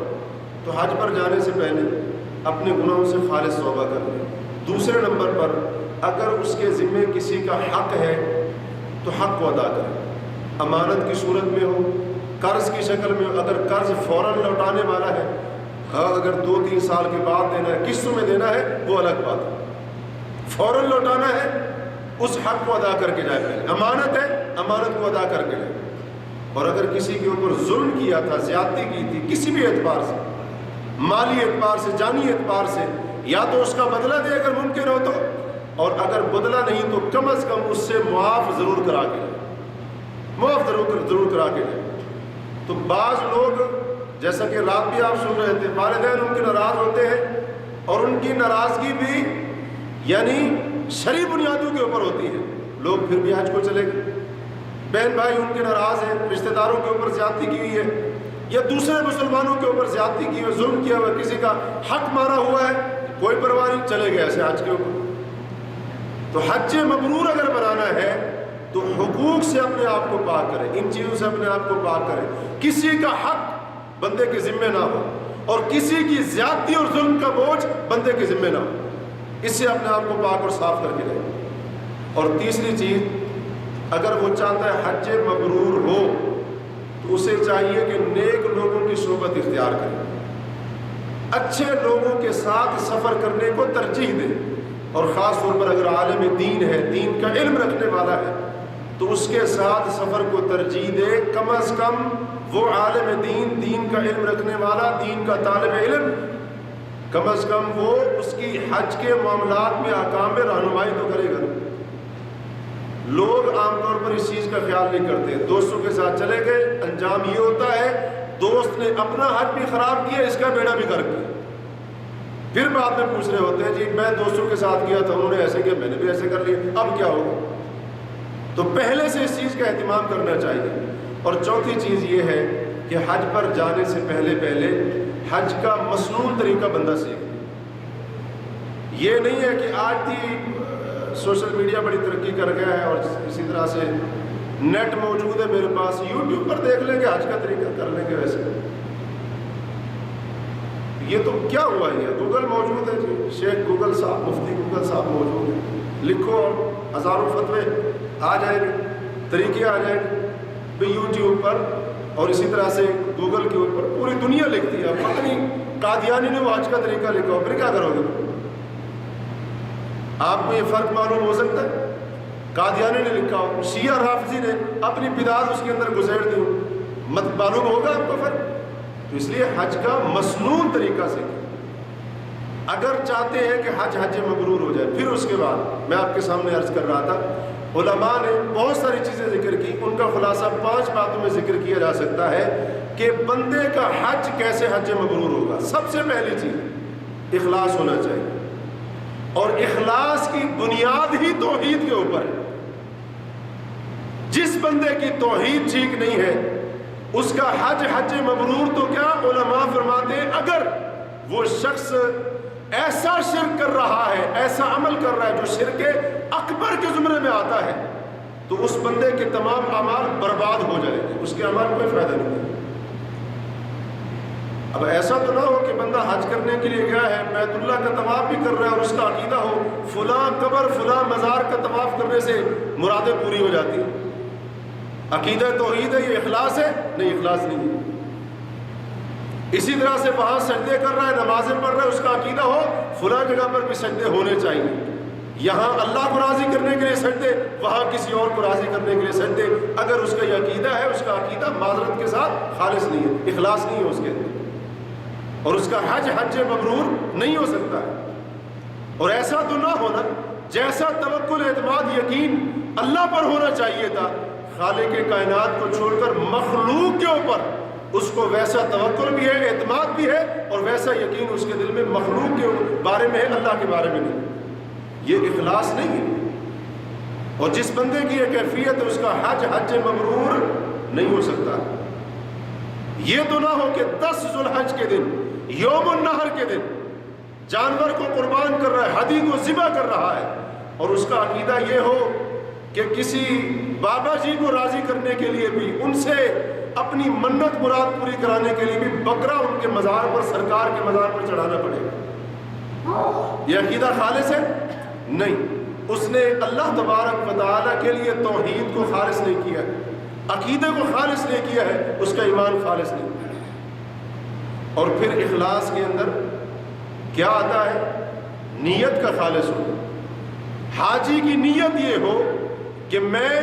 تو حج پر جانے سے پہلے اپنے گناہوں سے خالص توبہ کر لیں۔ دوسرے نمبر پر اگر اس کے ذمے کسی کا حق ہے تو حق کو ادا کریں، امانت کی صورت میں ہو، قرض کی شکل میں ہو۔ اگر قرض فوراً لوٹانے والا ہے، اگر 2-3 سال کے بعد دینا ہے، قسطوں میں دینا ہے، وہ الگ بات ہے۔ فوراً لوٹانا ہے، اس حق کو ادا کر کے جائے پہلے۔ امانت ہے، امانت کو ادا کر کے جائے۔ اور اگر کسی کے اوپر ظلم کیا تھا، زیادتی کی تھی کسی بھی اعتبار سے، مالی اعتبار سے، جانی اعتبار سے، یا تو اس کا بدلہ دے اگر ممکن ہو تو، اور اگر بدلہ نہیں تو کم از کم اس سے معاف ضرور کرا کے لیں، معاف ضرور کرا کے لیں۔ تو بعض لوگ جیسا کہ رات بھی آپ سن رہے تھے، والدین ان کے ناراض ہوتے ہیں اور ان کی ناراضگی بھی یعنی شرعی بنیادوں کے اوپر ہوتی ہے، لوگ پھر بھی حج کو چلے گئے۔ بہن بھائی ان کے ناراض ہیں، رشتہ داروں کے اوپر زیادتی کی ہوئی ہے یا دوسرے مسلمانوں کے اوپر زیادتی کی ہوئی، ظلم کیا ہوا، کسی کا حق مارا ہوا ہے، کوئی پرواہ نہیں، چلے گئے ایسے حج کے اوپر۔ تو حج مبرور اگر بنانا ہے تو حقوق سے اپنے آپ کو پاک کریں، ان چیزوں سے اپنے آپ کو پاک کریں، کسی کا حق بندے کے ذمے نہ ہو اور کسی کی زیادتی اور ظلم کا بوجھ بندے کے ذمے نہ ہو، اس سے اپنے آپ کو پاک اور صاف کر کے رہیں۔ اور تیسری چیز، اگر وہ چاہتا ہے حج مبرور ہو تو اسے چاہیے کہ نیک لوگوں کی صحبت اختیار کرے، اچھے لوگوں کے ساتھ سفر کرنے کو ترجیح دے، اور خاص طور پر اگر عالم دین ہے، دین کا علم رکھنے والا ہے تو اس کے ساتھ سفر کو ترجیح دے۔ کم از کم وہ عالم دین، دین کا علم رکھنے والا، دین کا طالب علم، کم از کم وہ اس کی حج کے معاملات میں احکام میں رہنمائی تو کرے گا۔ لوگ عام طور پر اس چیز کا خیال نہیں کرتے، دوستوں کے ساتھ چلے گئے، انجام یہ ہوتا ہے دوست نے اپنا حج بھی خراب کیا، اس کا بیڑا بھی غرق کیا، پھر بعد میں پوچھ رہے ہوتے ہیں جی میں دوستوں کے ساتھ گیا تھا، انہوں نے ایسے کیا، میں نے بھی ایسے کر لیا، اب کیا ہوگا؟ تو پہلے سے اس چیز کا اہتمام کرنا چاہیے۔ اور چوتھی چیز یہ ہے کہ حج پر جانے سے پہلے حج کا مسنون طریقہ بندہ سیکھے۔ یہ نہیں ہے کہ آج بھی سوشل میڈیا بڑی ترقی کر گیا ہے اور اسی طرح سے نیٹ موجود ہے میرے پاس، یوٹیوب پر دیکھ لیں گے حج کا طریقہ، کر لیں گے ویسے۔ یہ تو کیا ہوا ہے، گوگل موجود ہے جی، شیخ گوگل صاحب، مفتی گوگل صاحب موجود ہیں، لکھو اور ہزاروں فتوے آ جائیں گے، طریقے آ جائیں گے یوٹیوب پر، اور اسی طرح سے گوگل کے اوپر پوری دنیا لکھتی ہے۔ پتہ نہیں قادیانی نے وہ حج کا طریقہ لکھا ہو، پھر کیا کرو گے؟ آپ کو یہ فرق معلوم ہو سکتا ہے؟ قادیانی نے لکھا ہو، شیعہ رافضی نے اپنی بدعت اس کے اندر گزیر دی ہو، مت معلوم ہوگا آپ کو فرق؟ تو اس لیے حج کا مسنون طریقہ سے اگر چاہتے ہیں کہ حج مبرور ہو جائے، پھر اس کے بعد میں آپ کے سامنے عرض کر رہا تھا، علماء نے بہت ساری چیزیں ذکر کی، ان کا خلاصہ 5 باتوں میں ذکر کیا جا سکتا ہے کہ بندے کا حج کیسے حج مبرور ہوگا۔ سب سے پہلی چیز اخلاص ہونا چاہیے، اور اخلاص کی بنیاد ہی توحید کے اوپر ہے۔ جس بندے کی توحید ٹھیک نہیں ہے اس کا حج مبرور تو کیا، علماء فرماتے ہیں اگر وہ شخص ایسا شرک کر رہا ہے، ایسا عمل کر رہا ہے جو شرک اکبر کے زمرے میں آتا ہے، تو اس بندے کے تمام اعمال برباد ہو جائیں گے، اس کے اعمال کوئی فائدہ نہیں ہے۔ اب ایسا تو نہ ہو کہ بندہ حج کرنے کے لیے گیا ہے، بیت اللہ کا طواف بھی کر رہا ہے اور اس کا عقیدہ ہو فلاں قبر فلاں مزار کا طواف کرنے سے مرادیں پوری ہو جاتی ہیں۔ عقیدہ توحید ہے، یہ اخلاص ہے؟ نہیں، اخلاص نہیں ہے۔ اسی طرح سے وہاں سجدے کر رہا ہے، نمازیں پڑھ رہا ہے، اس کا عقیدہ ہو فلاں جگہ پر بھی سجدے ہونے چاہیے، یہاں اللہ کو راضی کرنے کے لیے سجدے، وہاں کسی اور کو راضی کرنے کے لیے سجدے۔ اگر اس کا یہ عقیدہ ہے، اس کا عقیدہ معذرت کے ساتھ خالص نہیں ہے، اخلاص نہیں ہے اس کے اندر، اور اس کا حج مبرور نہیں ہو سکتا ہے۔ اور ایسا تو نہ ہونا جیسا توکل اعتماد یقین اللہ پر ہونا چاہیے تھا، خالق کائنات کو چھوڑ کر مخلوق کے اوپر اس کو ویسا توکل بھی ہے، اعتماد بھی ہے، اور ویسا یقین اس کے دل میں مخلوق کے بارے میں ہے، اللہ کے بارے میں نہیں۔ یہ اخلاص نہیں ہے، اور جس بندے کی یہ کیفیت ہے اس کا حج مبرور نہیں ہو سکتا۔ یہ تو نہ ہو کہ 10 ذو الحج کے دن، یوم النحر کے دن جانور کو قربان کر رہا ہے، ہدی کو ذبح کر رہا ہے، اور اس کا عقیدہ یہ ہو کہ کسی بابا جی کو راضی کرنے کے لیے بھی، ان سے اپنی منت مراد پوری کرانے کے لیے بھی بکرا ان کے مزار پر، سرکار کے مزار پر چڑھانا پڑے گا۔ یہ عقیدہ خالص ہے؟ نہیں، اس نے اللہ تبارک و تعالیٰ کے لیے توحید کو خالص نہیں کیا ہے، عقیدے کو خالص نہیں کیا ہے، اس کا ایمان خالص نہیں۔ اور پھر اخلاص کے اندر کیا آتا ہے؟ نیت کا خالص ہونا۔ حاجی کی نیت یہ ہو کہ میں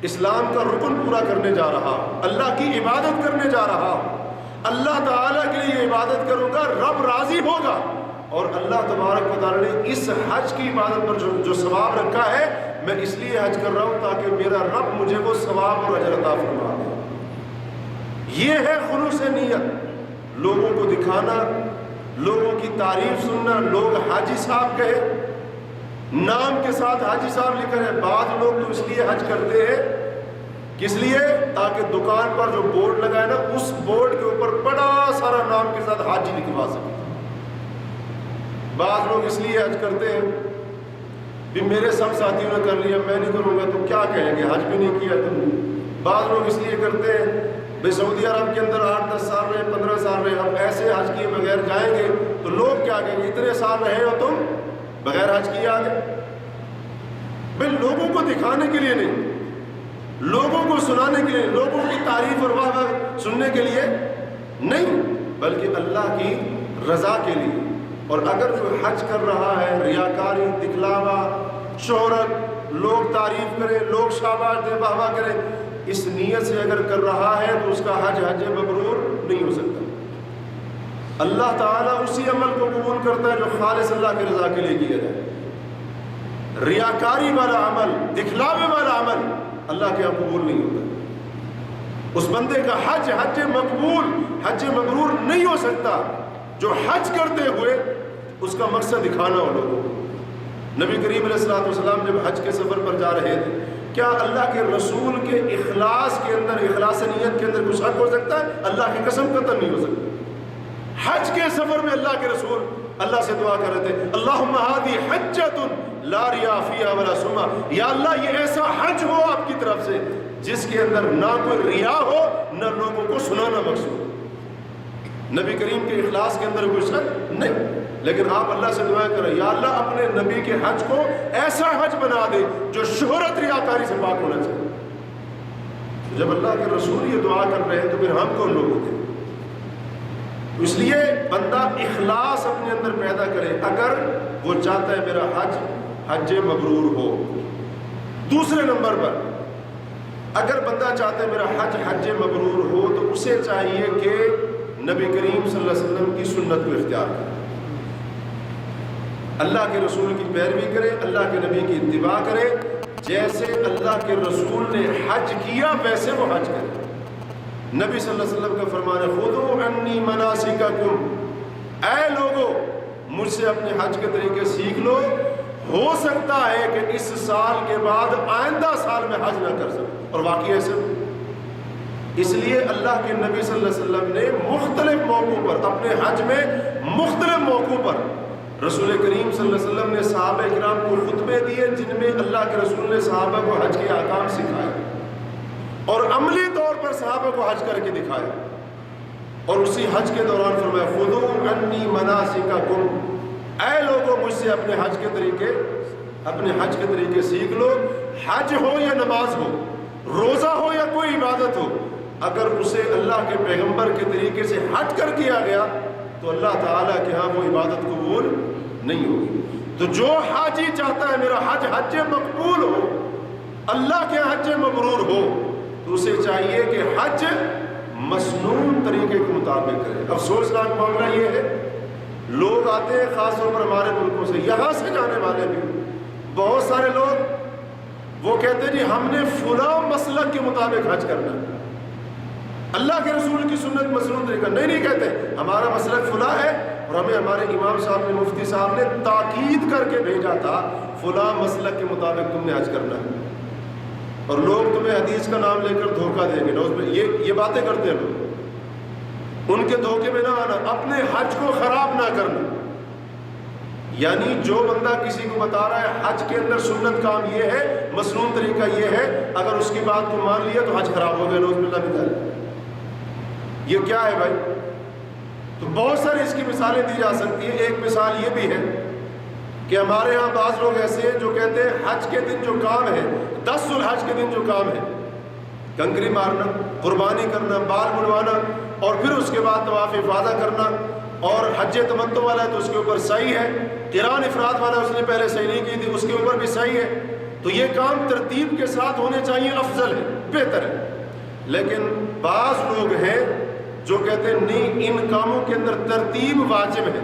اسلام کا رکن پورا کرنے جا رہا ہوں، اللہ کی عبادت کرنے جا رہا ہوں، اللہ تعالیٰ کے لیے عبادت کروں گا، رب راضی ہوگا، اور اللہ تبارک و تعالیٰ نے اس حج کی عبادت پر جو ثواب رکھا ہے، میں اس لیے حج کر رہا ہوں تاکہ میرا رب مجھے وہ ثواب اور اجر عطا فرما دے۔ یہ ہے خلوص نیت۔ لوگوں کو دکھانا، لوگوں کی تعریف سننا، لوگ حاجی صاحب کہے، نام کے ساتھ حاجی صاحب لکھا ہے۔ بعض لوگ تو اس لیے حج کرتے ہیں، کس لیے؟ تاکہ دکان پر جو بورڈ لگا ہے نا، اس بورڈ کے اوپر بڑا سارا نام کے ساتھ حاجی لکھوا سکے۔ بعض لوگ اس لیے حج کرتے ہیں بھی میرے سب ساتھیوں نے کر لیا، میں نہیں کروں گا تو کیا کہیں گے، حج بھی نہیں کیا تم نے۔ بعض لوگ اس لیے کرتے ہیں بھائی سعودی عرب کے اندر 8-10 سال رہے، 15 سال رہے، ہم ایسے حج کیے بغیر جائیں گے تو لوگ کیا کہیں گے، اتنے سال رہے ہو تم بغیر حج کیے آگے۔ بھائی لوگوں کو دکھانے کے لیے نہیں، لوگوں کو سنانے کے لیے، لوگوں کی تعریف اور واہ واہ سننے کے لیے نہیں، بلکہ اللہ کی رضا کے لیے۔ اور اگر جو حج کر رہا ہے ریاکاری، دکھلاوا، شہرت، لوگ تعریف کریں، لوگ شاباش دے، واہ واہ کریں، اس نیت سے اگر کر رہا ہے تو اس کا حج مبرور نہیں ہو سکتا۔ اللہ تعالیٰ اسی عمل کو قبول کرتا ہے جو خالص اللہ کی رضا کے لیے کیا جائے۔ ریاکاری والا عمل، دکھلاوے والا عمل اللہ کے یہاں قبول نہیں ہوتا۔ اس بندے کا حج مقبول، حج مبرور نہیں ہو سکتا جو حج کرتے ہوئے اس کا مقصد دکھانا ہو لوگوں کو۔ نبی کریم علیہ الصلوۃ والسلام جب حج کے سفر پر جا رہے تھے، کیا اللہ کے رسول کے اخلاص کے اندر، اخلاص نیت کے اندر کچھ شک ہو سکتا ہے؟ اللہ کی قسم قطعاً نہیں ہو سکتا۔ حج کے سفر میں اللہ کے رسول اللہ سے دعا کر رہے تھے، اللہم ہذی حجۃ لا ریاء فیہا ولا سمعہ، یا اللہ یہ ایسا حج ہو آپ کی طرف سے جس کے اندر نہ کوئی ریا ہو، نہ لوگوں کو سنانا مقصود۔ نبی کریم کے اخلاص کے اندر کوئی شک نہیں، لیکن آپ اللہ سے دعا کریں، یا اللہ اپنے نبی کے حج کو ایسا حج بنا دے جو شہرت ریاکاری سے پاک ہونا چاہیے۔ جب اللہ کے رسول یہ دعا کر رہے ہیں تو پھر ہم کون لوگ ہوتے ہیں؟ اس لیے بندہ اخلاص اپنے اندر پیدا کرے۔ اگر وہ چاہتا ہے میرا حج حج مبرور ہو۔ دوسرے نمبر پر اگر بندہ چاہتا ہے میرا حج مبرور ہو تو اسے چاہیے کہ نبی کریم صلی اللہ علیہ وسلم کی سنت کو اختیار کرے، اللہ کے رسول کی پیروی کرے، اللہ کے نبی کی اتباع کرے، جیسے اللہ کے رسول نے حج کیا ویسے وہ حج کرے۔ نبی صلی اللہ علیہ وسلم کا فرمان ہے خذوا عنی مناسککم، اے لوگو مجھ سے اپنے حج کے طریقے سیکھ لو، ہو سکتا ہے کہ اس سال کے بعد آئندہ سال میں حج نہ کر سکوں۔ اور واقعی ایسے اس لیے اللہ کے نبی صلی اللہ علیہ وسلم نے مختلف موقعوں پر اپنے حج میں مختلف موقعوں پر رسول کریم صلی اللہ علیہ وسلم نے صحابہ کرام کو خطبے دیے جن میں اللہ کے رسول نے صحابہ کو حج کے احکام سکھائے اور عملی طور پر صحابہ کو حج کر کے دکھایا، اور اسی حج کے دوران فرمایا خذوا عنی مناسککم، اے لوگوں مجھ سے اپنے حج کے طریقے سیکھ لو۔ حج ہو یا نماز ہو، روزہ ہو یا کوئی عبادت ہو، اگر اسے اللہ کے پیغمبر کے طریقے سے ہٹ کر کیا گیا تو اللہ تعالیٰ کے ہاں وہ عبادت قبول نہیں ہوگی۔ تو جو حاجی چاہتا ہے میرا حج مقبول ہو، اللہ کے حج مبرور ہو، تو اسے چاہیے کہ حج مسنون طریقے کے مطابق کرے۔ افسوسناک معاملہ یہ ہے لوگ آتے ہیں خاص طور پر ہمارے ملکوں سے، یہاں سے جانے والے بھی بہت سارے لوگ وہ کہتے ہیں جی ہم نے فلاں مسلک کے مطابق حج کرنا ہے، اللہ کے رسول کی سنت مسنون طریقہ نہیں کہتے ہمارا مسلک فلاں ہے، اور ہمیں ہمارے امام صاحب نے مفتی صاحب نے تاکید کر کے بھیجا تھا فلاں مسلک کے مطابق تم نے حج کرنا ہے، اور لوگ تمہیں حدیث کا نام لے کر دھوکہ دیں گے۔ یہ باتیں کرتے ہیں لوگ، ان کے دھوکے میں نہ آنا، اپنے حج کو خراب نہ کرنا۔ یعنی جو بندہ کسی کو بتا رہا ہے حج کے اندر سنت کام یہ ہے، مسنون طریقہ یہ ہے، اگر اس کی بات کو مان لیا تو حج خراب ہو گیا، نعوذ باللہ من ذالک۔ یہ کیا ہے بھائی؟ تو بہت ساری اس کی مثالیں دی جا سکتی ہیں۔ ایک مثال یہ بھی ہے کہ ہمارے ہاں بعض لوگ ایسے ہیں جو کہتے ہیں حج کے دن جو کام ہے، 10 ذوالحج کے دن جو کام ہے، کنکری مارنا، قربانی کرنا، بال منڈوانا، اور پھر اس کے بعد طواف افاضہ کرنا، اور حج تمتع والا ہے تو اس کے اوپر سعی ہے، قران افراد والا اس نے پہلے سعی نہیں کی تھی اس کے اوپر بھی سعی ہے، تو یہ کام ترتیب کے ساتھ ہونے چاہیے، افضل ہے، بہتر ہے۔ لیکن بعض لوگ ہیں جو کہتے ہیں نہیں، ان کاموں کے اندر ترتیب واجب ہے۔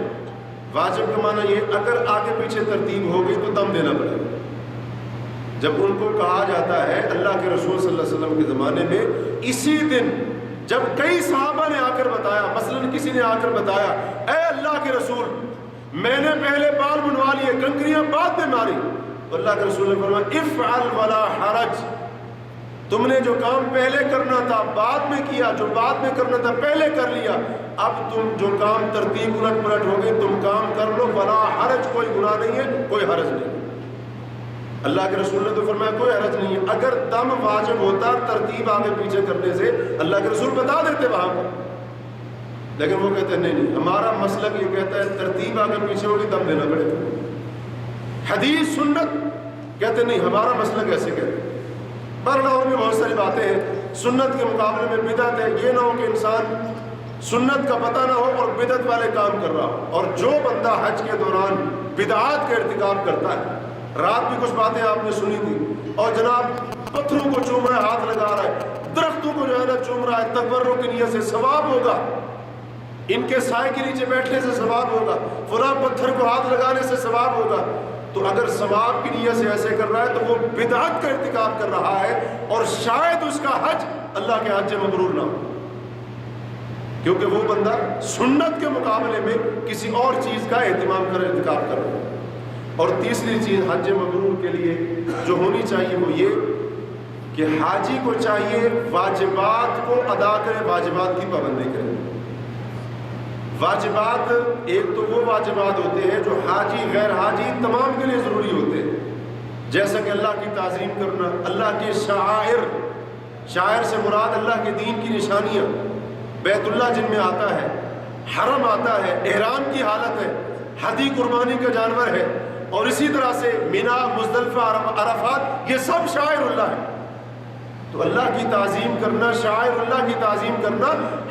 واجب کا معنی یہ اگر آگے پیچھے ترتیب ہو گئی تو دم دینا پڑے گا۔ جب ان کو کہا جاتا ہے اللہ کے رسول صلی اللہ علیہ وسلم کے زمانے میں اسی دن جب کئی صحابہ نے آ کر بتایا، مثلا کسی نے آ کر بتایا اے اللہ کے رسول میں نے پہلے بال منڈوا لیے، کنکریاں بعد میں ماری، تو اللہ کے رسول نے فرمایا افعل ولا حرج، تم نے جو کام پہلے کرنا تھا بعد میں کیا، جو بعد میں کرنا تھا پہلے کر لیا، اب تم جو کام ترتیب الٹ پلٹ ہو گئی تم کام کر لو، ولا حرج، کوئی گناہ نہیں ہے، کوئی حرج نہیں۔ اللہ کے رسول نے تو فرمایا کوئی حرج نہیں ہے۔ اگر دم واجب ہوتا ترتیب آگے پیچھے کرنے سے اللہ کے رسول بتا دیتے وہاں پر، لیکن وہ کہتے ہیں نہیں، ہمارا مسلک یہ کہتا ہے ترتیب آگے پیچھے ہوگی دم دینا پڑے گا۔ حدیث سنت کہتے نہیں، ہمارا مسلک ایسے کہتے ہیں۔ بہرحال اور بھی بہت ساری باتیں ہیں، سنت کے مقابلے میں بدعت ہے، یہ نہ ہو کہ انسان سنت کا پتہ نہ ہو اور بدعت والے کام کر رہا ہو۔ اور جو بندہ حج کے دوران بدعات کا ارتکاب کرتا ہے، رات بھی کچھ باتیں آپ نے سنی تھی، اور جناب پتھروں کو چوم رہا ہے، ہاتھ لگا رہا ہے، درختوں کو جو ہے نا چوم رہا ہے، تبرک کی نیت سے ثواب ہوگا، ان کے سائے کے نیچے بیٹھنے سے ثواب ہوگا، فلاں پتھر کو ہاتھ لگانے سے ثواب ہوگا، تو اگر ثواب کی نیت سے ایسے کر رہا ہے تو وہ بدعت کا ارتکاب کر رہا ہے، اور شاید اس کا حج اللہ کے حج مبرور نہ ہو، کیونکہ وہ بندہ سنت کے مقابلے میں کسی اور چیز کا اہتمام کر ارتکاب کر رہا ہے۔ اور تیسری چیز حج مبرور کے لیے جو ہونی چاہیے وہ یہ کہ حاجی کو چاہیے واجبات کو ادا کرے، واجبات کی پابندی کرے۔ واجبات ایک تو وہ واجبات ہوتے ہیں جو حاجی غیر حاجی تمام کے لیے ضروری ہوتے ہیں، جیسا کہ اللہ کی تعظیم کرنا، اللہ کے شعائر، شاعر سے مراد اللہ کے دین کی نشانیاں، بیت اللہ جن میں آتا ہے، حرم آتا ہے، احرام کی حالت ہے، ہدی قربانی کا جانور ہے، اور اسی طرح سے مینا، مزدلفہ، عرفات، یہ سب شاعر اللہ ہے۔ تو اللہ کی تعظیم کرنا، شاعر اللہ کی تعظیم کرنا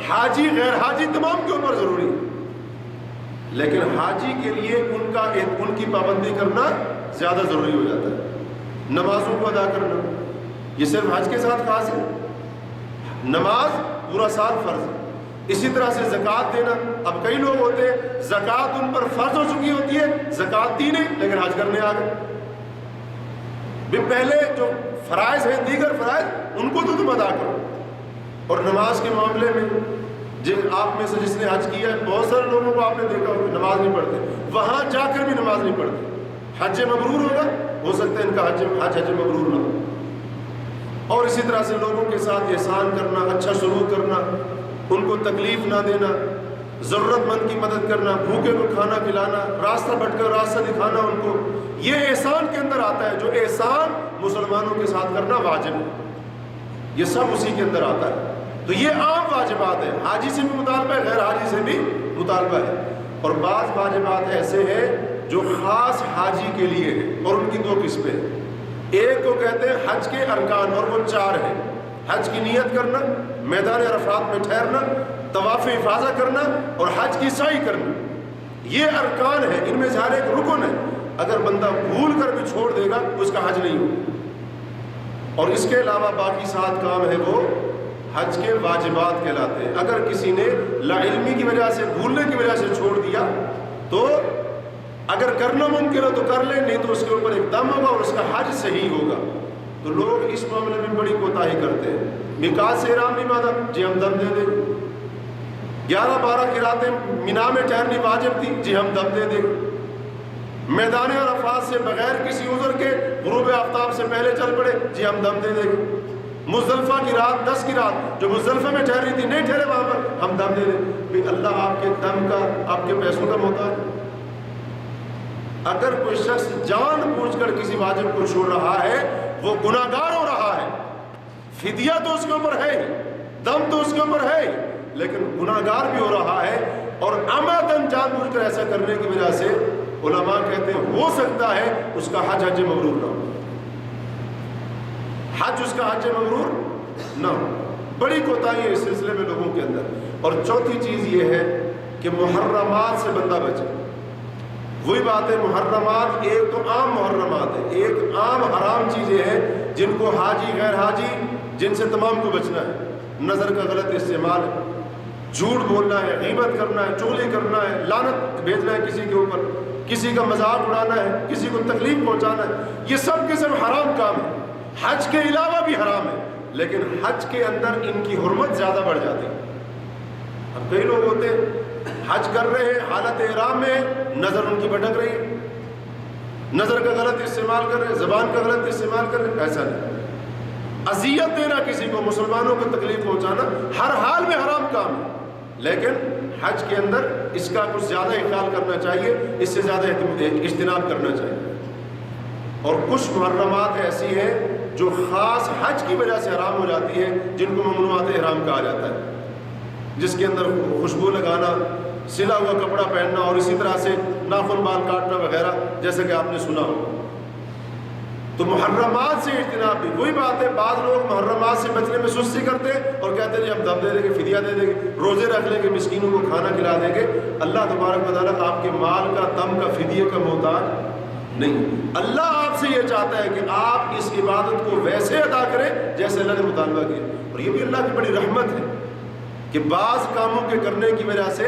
حاجی غیر حاجی تمام کے اوپر ضروری ہے۔ لیکن حاجی کے لیے ان کی پابندی کرنا زیادہ ضروری ہو جاتا ہے. نمازوں کو ادا کرنا یہ صرف حج کے ساتھ خاص ہے. نماز پورا سال فرض ہے. اسی طرح سے زکوٰۃ دینا. اب کئی لوگ ہوتے ہیں زکوٰۃ ان پر فرض ہو چکی ہوتی ہے, زکوٰۃ دی نہیں لیکن حج کرنے آ گئے. بھی پہلے جو فرائض ہیں, دیگر فرائض, ان کو تو تم ادا کرو. اور نماز کے معاملے میں آپ میں سے جس نے حج کیا ہے, بہت سارے لوگوں کو آپ نے دیکھا ہوگا نماز نہیں پڑھتے, وہاں جا کر بھی نماز نہیں پڑھتے. حج مبرور ہوگا, ہو سکتا ہے ان کا حج مبرور نہ ہو. اور اسی طرح سے لوگوں کے ساتھ احسان کرنا, اچھا سلوک کرنا, ان کو تکلیف نہ دینا, ضرورت مند کی مدد کرنا, بھوکے کو کھانا کھلانا, راستہ بھٹک کر راستہ دکھانا ان کو, یہ احسان کے اندر آتا ہے. جو احسان مسلمانوں کے ساتھ کرنا واجب ہے, یہ سب اسی کے اندر آتا ہے. تو یہ عام واجبات ہیں. حاجی سے بھی مطالبہ ہے, غیر حاجی سے بھی مطالبہ ہے. اور بعض واجبات ایسے ہیں جو خاص حاجی کے لیے ہیں, اور ان کی 2 قسمیں ہیں. ایک کو کہتے ہیں حج کے ارکان, اور وہ 4 ہیں. حج کی نیت کرنا, میدان عرفات میں ٹھہرنا, طواف افاضہ کرنا, اور حج کی سعی کرنا. یہ ارکان ہیں, ان میں سے ہر ایک رکن ہے. اگر بندہ بھول کر بھی چھوڑ دے گا اس کا حج نہیں ہوگا. اور اس کے علاوہ باقی 7 کام ہیں وہ حج کے واجبات کہلاتے ہیں. اگر کسی نے لا علمی کی وجہ سے, بھولنے کی وجہ سے چھوڑ دیا تو اگر کرنا ممکن ہو تو کر لیں, نہیں تو اس کے اوپر ایک دم ہوگا اور اس کا حج صحیح ہوگا. تو لوگ اس معاملے میں بڑی کوتاہی کرتے ہیں. میقات سے احرام نہیں باندھا, جی ہم دم دے دیں. 11-12 کی راتیں مینا میں ٹھہرنی واجب تھی, جی ہم دم دے دیں. میدان عرفات سے بغیر کسی عذر کے غروب آفتاب سے پہلے چل پڑے, جی ہم دم دے دیں. مزدلفہ کی رات, 10 کی رات جو مزدلفہ میں ٹھہری تھی, نہیں ٹھہرے وہاں پر, ہم دم دے دیں. بھی اللہ آپ کے دم کا, آپ کے پیسوں کا محتاج ہے. اگر کوئی شخص جان بوجھ کر کسی واجب کو چھوڑ رہا ہے وہ گناہگار ہو رہا ہے. فدیہ تو اس کے اوپر ہے, دم تو اس کے اوپر ہے, لیکن گناہگار بھی ہو رہا ہے. اور عمدن جان بوجھ کر ایسا کرنے کی وجہ سے علماء کہتے ہیں ہو سکتا ہے اس کا حج مبرور نہ ہو. حج اس کا حج مبرور نہ ہو. بڑی کوتاہی ہے اس سلسلے میں لوگوں کے اندر. اور چوتھی چیز یہ ہے کہ محرمات سے بندہ بچے. وہی بات ہے, محرمات ایک تو عام محرمات ہے, ایک عام حرام چیزیں ہیں جن کو حاجی غیر حاجی جن سے تمام کو بچنا ہے. نظر کا غلط استعمال ہے, جھوٹ بولنا ہے, غیبت کرنا ہے, چغلی کرنا ہے, لعنت بھیجنا ہے کسی کے اوپر, کسی کا مذاق اڑانا ہے, کسی کو تکلیف پہنچانا ہے, یہ سب کے سب حرام کام ہے. حج کے علاوہ بھی حرام ہے, لیکن حج کے اندر ان کی حرمت زیادہ بڑھ جاتی ہے. اب کئی لوگ ہوتے ہیں حج کر رہے ہیں, حالت احرام میں نظر ان کی بھٹک رہی ہے, نظر کا غلط استعمال کر رہے ہیں, زبان کا غلط استعمال کر رہے ہیں. ایسا نہیں. اذیت دینا کسی کو, مسلمانوں کو تکلیف پہنچانا ہر حال میں حرام کام ہے, لیکن حج کے اندر اس کا کچھ زیادہ اخلال کرنا چاہیے, اس سے زیادہ اجتناب کرنا چاہیے. اور کچھ محرمات ایسی ہیں جو خاص حج کی وجہ سے حرام ہو جاتی ہے, جن کو ممنوعات احرام کہا جاتا ہے, جس کے اندر خوشبو لگانا, سلا ہوا کپڑا پہننا, اور اسی طرح سے ناخن بال کاٹنا وغیرہ, جیسا کہ آپ نے سنا ہو. تو محرمات سے اجتناب بھی. وہی بات ہے, بعض لوگ محرمات سے بچنے میں سستی کرتے ہیں اور کہتے ہیں جی ہم دم دے دیں گے, فدیہ دے دیں گے, روزے رکھ لیں گے, مسکینوں کو کھانا کھلا دیں گے. اللہ تبارک و تعالیٰ آپ کے مال کا, دم کا, فدیے کا محتاج نہیں. اللہ آپ سے یہ چاہتا ہے کہ آپ اس عبادت کو ویسے ادا کریں جیسے اللہ نے مطالبہ کیا. اور یہ بھی اللہ کی بڑی رحمت ہے کہ بعض کاموں کے کرنے کی وجہ سے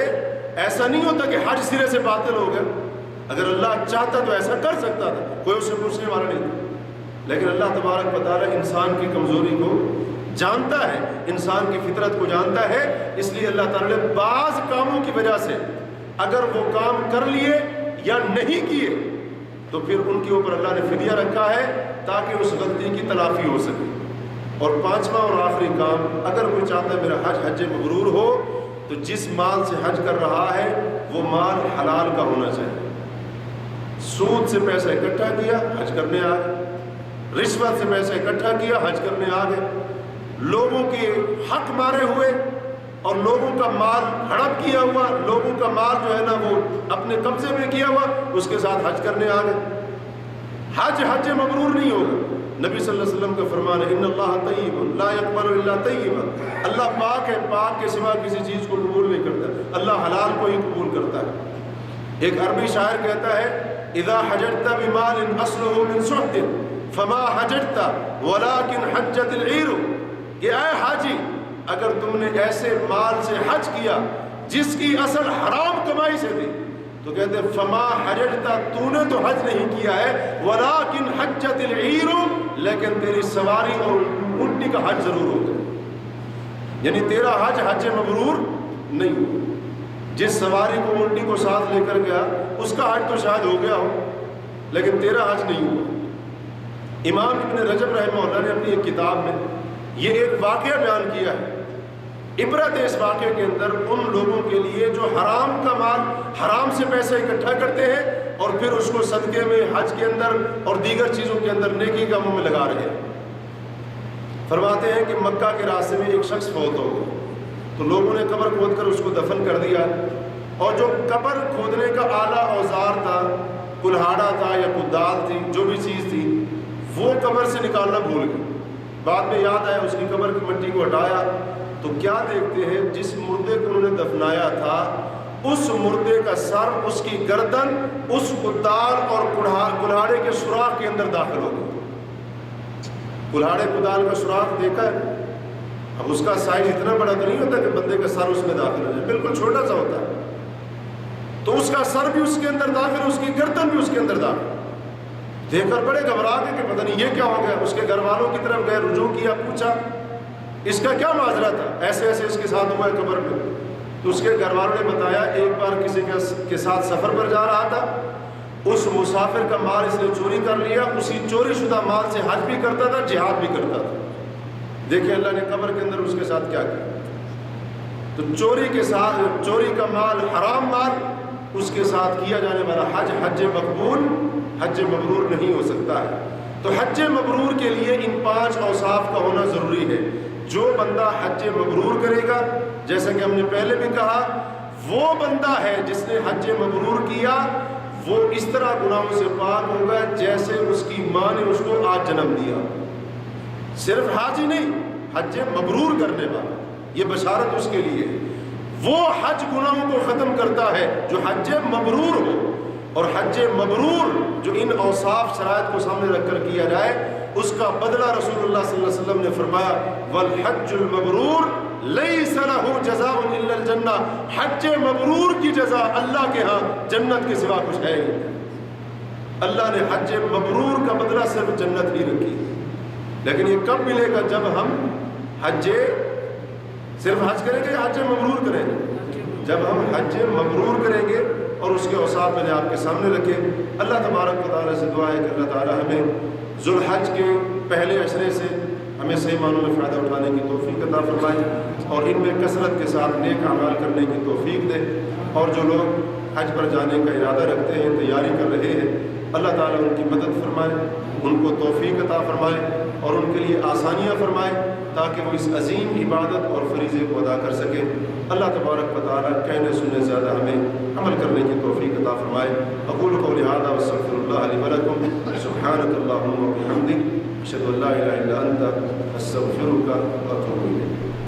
ایسا نہیں ہوتا کہ حج سرے سے باطل ہو گیا. اگر اللہ چاہتا تو ایسا کر سکتا تھا, کوئی اس سے پوچھنے والا نہیں تھا. لیکن اللہ تبارک و تعالیٰ انسان کی کمزوری کو جانتا ہے, انسان کی فطرت کو جانتا ہے, اس لیے اللہ تعالیٰ نے بعض کاموں کی وجہ سے اگر وہ کام کر لیے یا نہیں کیے تو پھر ان کے اوپر اللہ نے فدیہ رکھا ہے تاکہ اس غلطی کی تلافی ہو سکے. اور 5واں اور آخری کام, اگر کوئی چاہتا ہے میرا حج مبرور ہو تو جس مال سے حج کر رہا ہے وہ مال حلال کا ہونا چاہیے. سود سے پیسہ اکٹھا کیا, حج کرنے آ گئے, رشوت سے پیسہ اکٹھا کیا, حج کرنے آ گئے, لوگوں کے حق مارے ہوئے اور لوگوں کا مال ہڑپ کیا ہوا, لوگوں کا مال جو ہے نا وہ اپنے قبضے میں کیا ہوا, اس کے ساتھ حج کرنے آ گئے. حج مبرور نہیں ہوگا. نبی صلی اللہ علیہ وسلم کا فرمان ہے ان اللہ طیب لا یقبل الا طیبا, اللہ پاک ہے, پاک کے سوا کسی چیز کو قبول نہیں کرتا, اللہ حلال کو ہی قبول کرتا ہے. ایک عربی شاعر کہتا ہے اذا حججت بمال اصله من سحت فما حججت ولكن حجت العير، کہ اے حاجی اگر تم نے ایسے مال سے حج کیا جس کی اصل حرام کمائی سے تھی، تو کہتے ہیں فما حججت، تو نے تو حج نہیں کیا ہے، ولكن حجت العير، لیکن تیری سواری اور اونٹنی کا حج ضرور ہوگا، یعنی تیرا حج حج مبرور نہیں ہوا۔ جس سواری کو اونٹنی کو ساتھ لے کر گیا اس کا حج تو شاید ہو گیا ہو، لیکن تیرا حج نہیں ہوا۔ امام ابن رجب رحمہ اللہ نے اپنی ایک کتاب میں یہ ایک واقعہ بیان کیا ہے، عبرت ہے اس واقعے کے اندر ان لوگوں کے لیے جو حرام کا مال، حرام سے پیسے اکٹھا کرتے ہیں اور پھر اس کو صدقے میں، حج کے اندر اور دیگر چیزوں کے اندر نیکی کاموں میں لگا رہے ہیں۔ فرماتے ہیں کہ مکہ کے راستے میں ایک شخص فوت ہو گیا، تو لوگوں نے قبر کھود کر اس کو دفن کر دیا، اور جو قبر کھودنے کا آلہ اوزار تھا، کلہاڑا تھا یا کدال تھی، جو بھی چیز تھی، وہ قبر سے نکالنا بھول گئے۔ بعد میں یاد آیا، اس کی قبر کی مٹی کو ہٹایا تو کیا دیکھتے ہیں، جس مردے کو انہوں نے دفنایا تھا اس مردے کا سر، اس کی گردن اس کدال اور کلہاڑے کے سوراخ کے اندر داخل ہو گئی۔ کلہاڑے کدال کا سوراخ دیکھا ہے، اب اس کا سائز اتنا بڑا تو نہیں ہوتا کہ بندے کا سر اس میں داخل ہو جائے، بالکل چھوٹا سا ہوتا ہے، تو اس کا سر بھی اس کے اندر داخل، اس کی گردن بھی اس کے اندر داخل۔ دیکھ کر بڑے گھبرا گئے کہ پتہ نہیں یہ کیا ہو گیا۔ اس کے گھر والوں کی طرف گئے، رجوع کیا، پوچھا اس کا کیا معاذرہ تھا، ایسے ایسے اس کے ساتھ ہوا ہے قبر میں۔ تو اس کے گھر والوں نے بتایا ایک بار کسی کے ساتھ سفر پر جا رہا تھا، اس مسافر کا مال اس نے چوری کر لیا، اسی چوری شدہ مال سے حج بھی کرتا تھا، جہاد بھی کرتا تھا۔ دیکھیں اللہ نے قبر کے اندر اس کے ساتھ کیا کیا۔ تو چوری کے ساتھ، چوری کا مال، حرام مال، اس کے ساتھ کیا جانے والا حج، حج مقبول، حج مبرور نہیں ہو سکتا ہے۔ تو حج مبرور کے لیے ان 5 اوصاف کا ہونا ضروری ہے۔ جو بندہ حج مبرور کرے گا، جیسا کہ ہم نے پہلے بھی کہا، وہ بندہ ہے جس نے حج مبرور کیا، وہ اس طرح گناہوں سے پاک ہوگا جیسے اس کی ماں نے اس کو آج جنم دیا۔ صرف حج ہی نہیں، حج مبرور کرنے والا، یہ بشارت اس کے لیے، وہ حج گناہوں کو ختم کرتا ہے جو حج مبرور ہو۔ اور حج مبرور جو ان اوصاف شرائط کو سامنے رکھ کر کیا جائے، اس کا بدلہ رسول اللہ صلی اللہ علیہ وسلم نے فرمایا والحج المبرور لیس لہ جزاء الا الجنہ، حج مبرور کی جزا اللہ کے ہاں جنت کے سوا کچھ ہے ہی نہیں۔ اللہ نے حج مبرور کا بدلہ صرف جنت ہی رکھی، لیکن یہ کب ملے گا؟ جب ہم حج صرف حج کریں گے یا حج مبرور کریں گے؟ جب ہم حج مبرور کریں گے اور اس کے اوصاف میں نے آپ کے سامنے رکھے۔ اللہ تبارک و تعالیٰ سے دعا ہے کہ اللہ تعالیٰ ہمیں ذوالحج کے پہلے عشرے سے ہمیں صحیح معنوں میں فائدہ اٹھانے کی توفیق عطا فرمائے، اور ان میں کثرت کے ساتھ نیک اعمال کرنے کی توفیق دے۔ اور جو لوگ حج پر جانے کا ارادہ رکھتے ہیں، تیاری کر رہے ہیں، اللہ تعالیٰ ان کی مدد فرمائے، ان کو توفیق عطا فرمائے اور ان کے لیے آسانیاں فرمائے تاکہ وہ اس عظیم عبادت اور فریضے کو ادا کر سکیں۔ اللہ تبارک و تعالیٰ کہنے سننے زیادہ ہمیں عمل کرنے کی توفیق عطا فرمائے۔ اقول قولی ھذا واستغفر اللہ لی ولکم، سبحانک اللہم وبحمدک، اشہد ان لا الہ الا انت، استغفرک واتوب الیک۔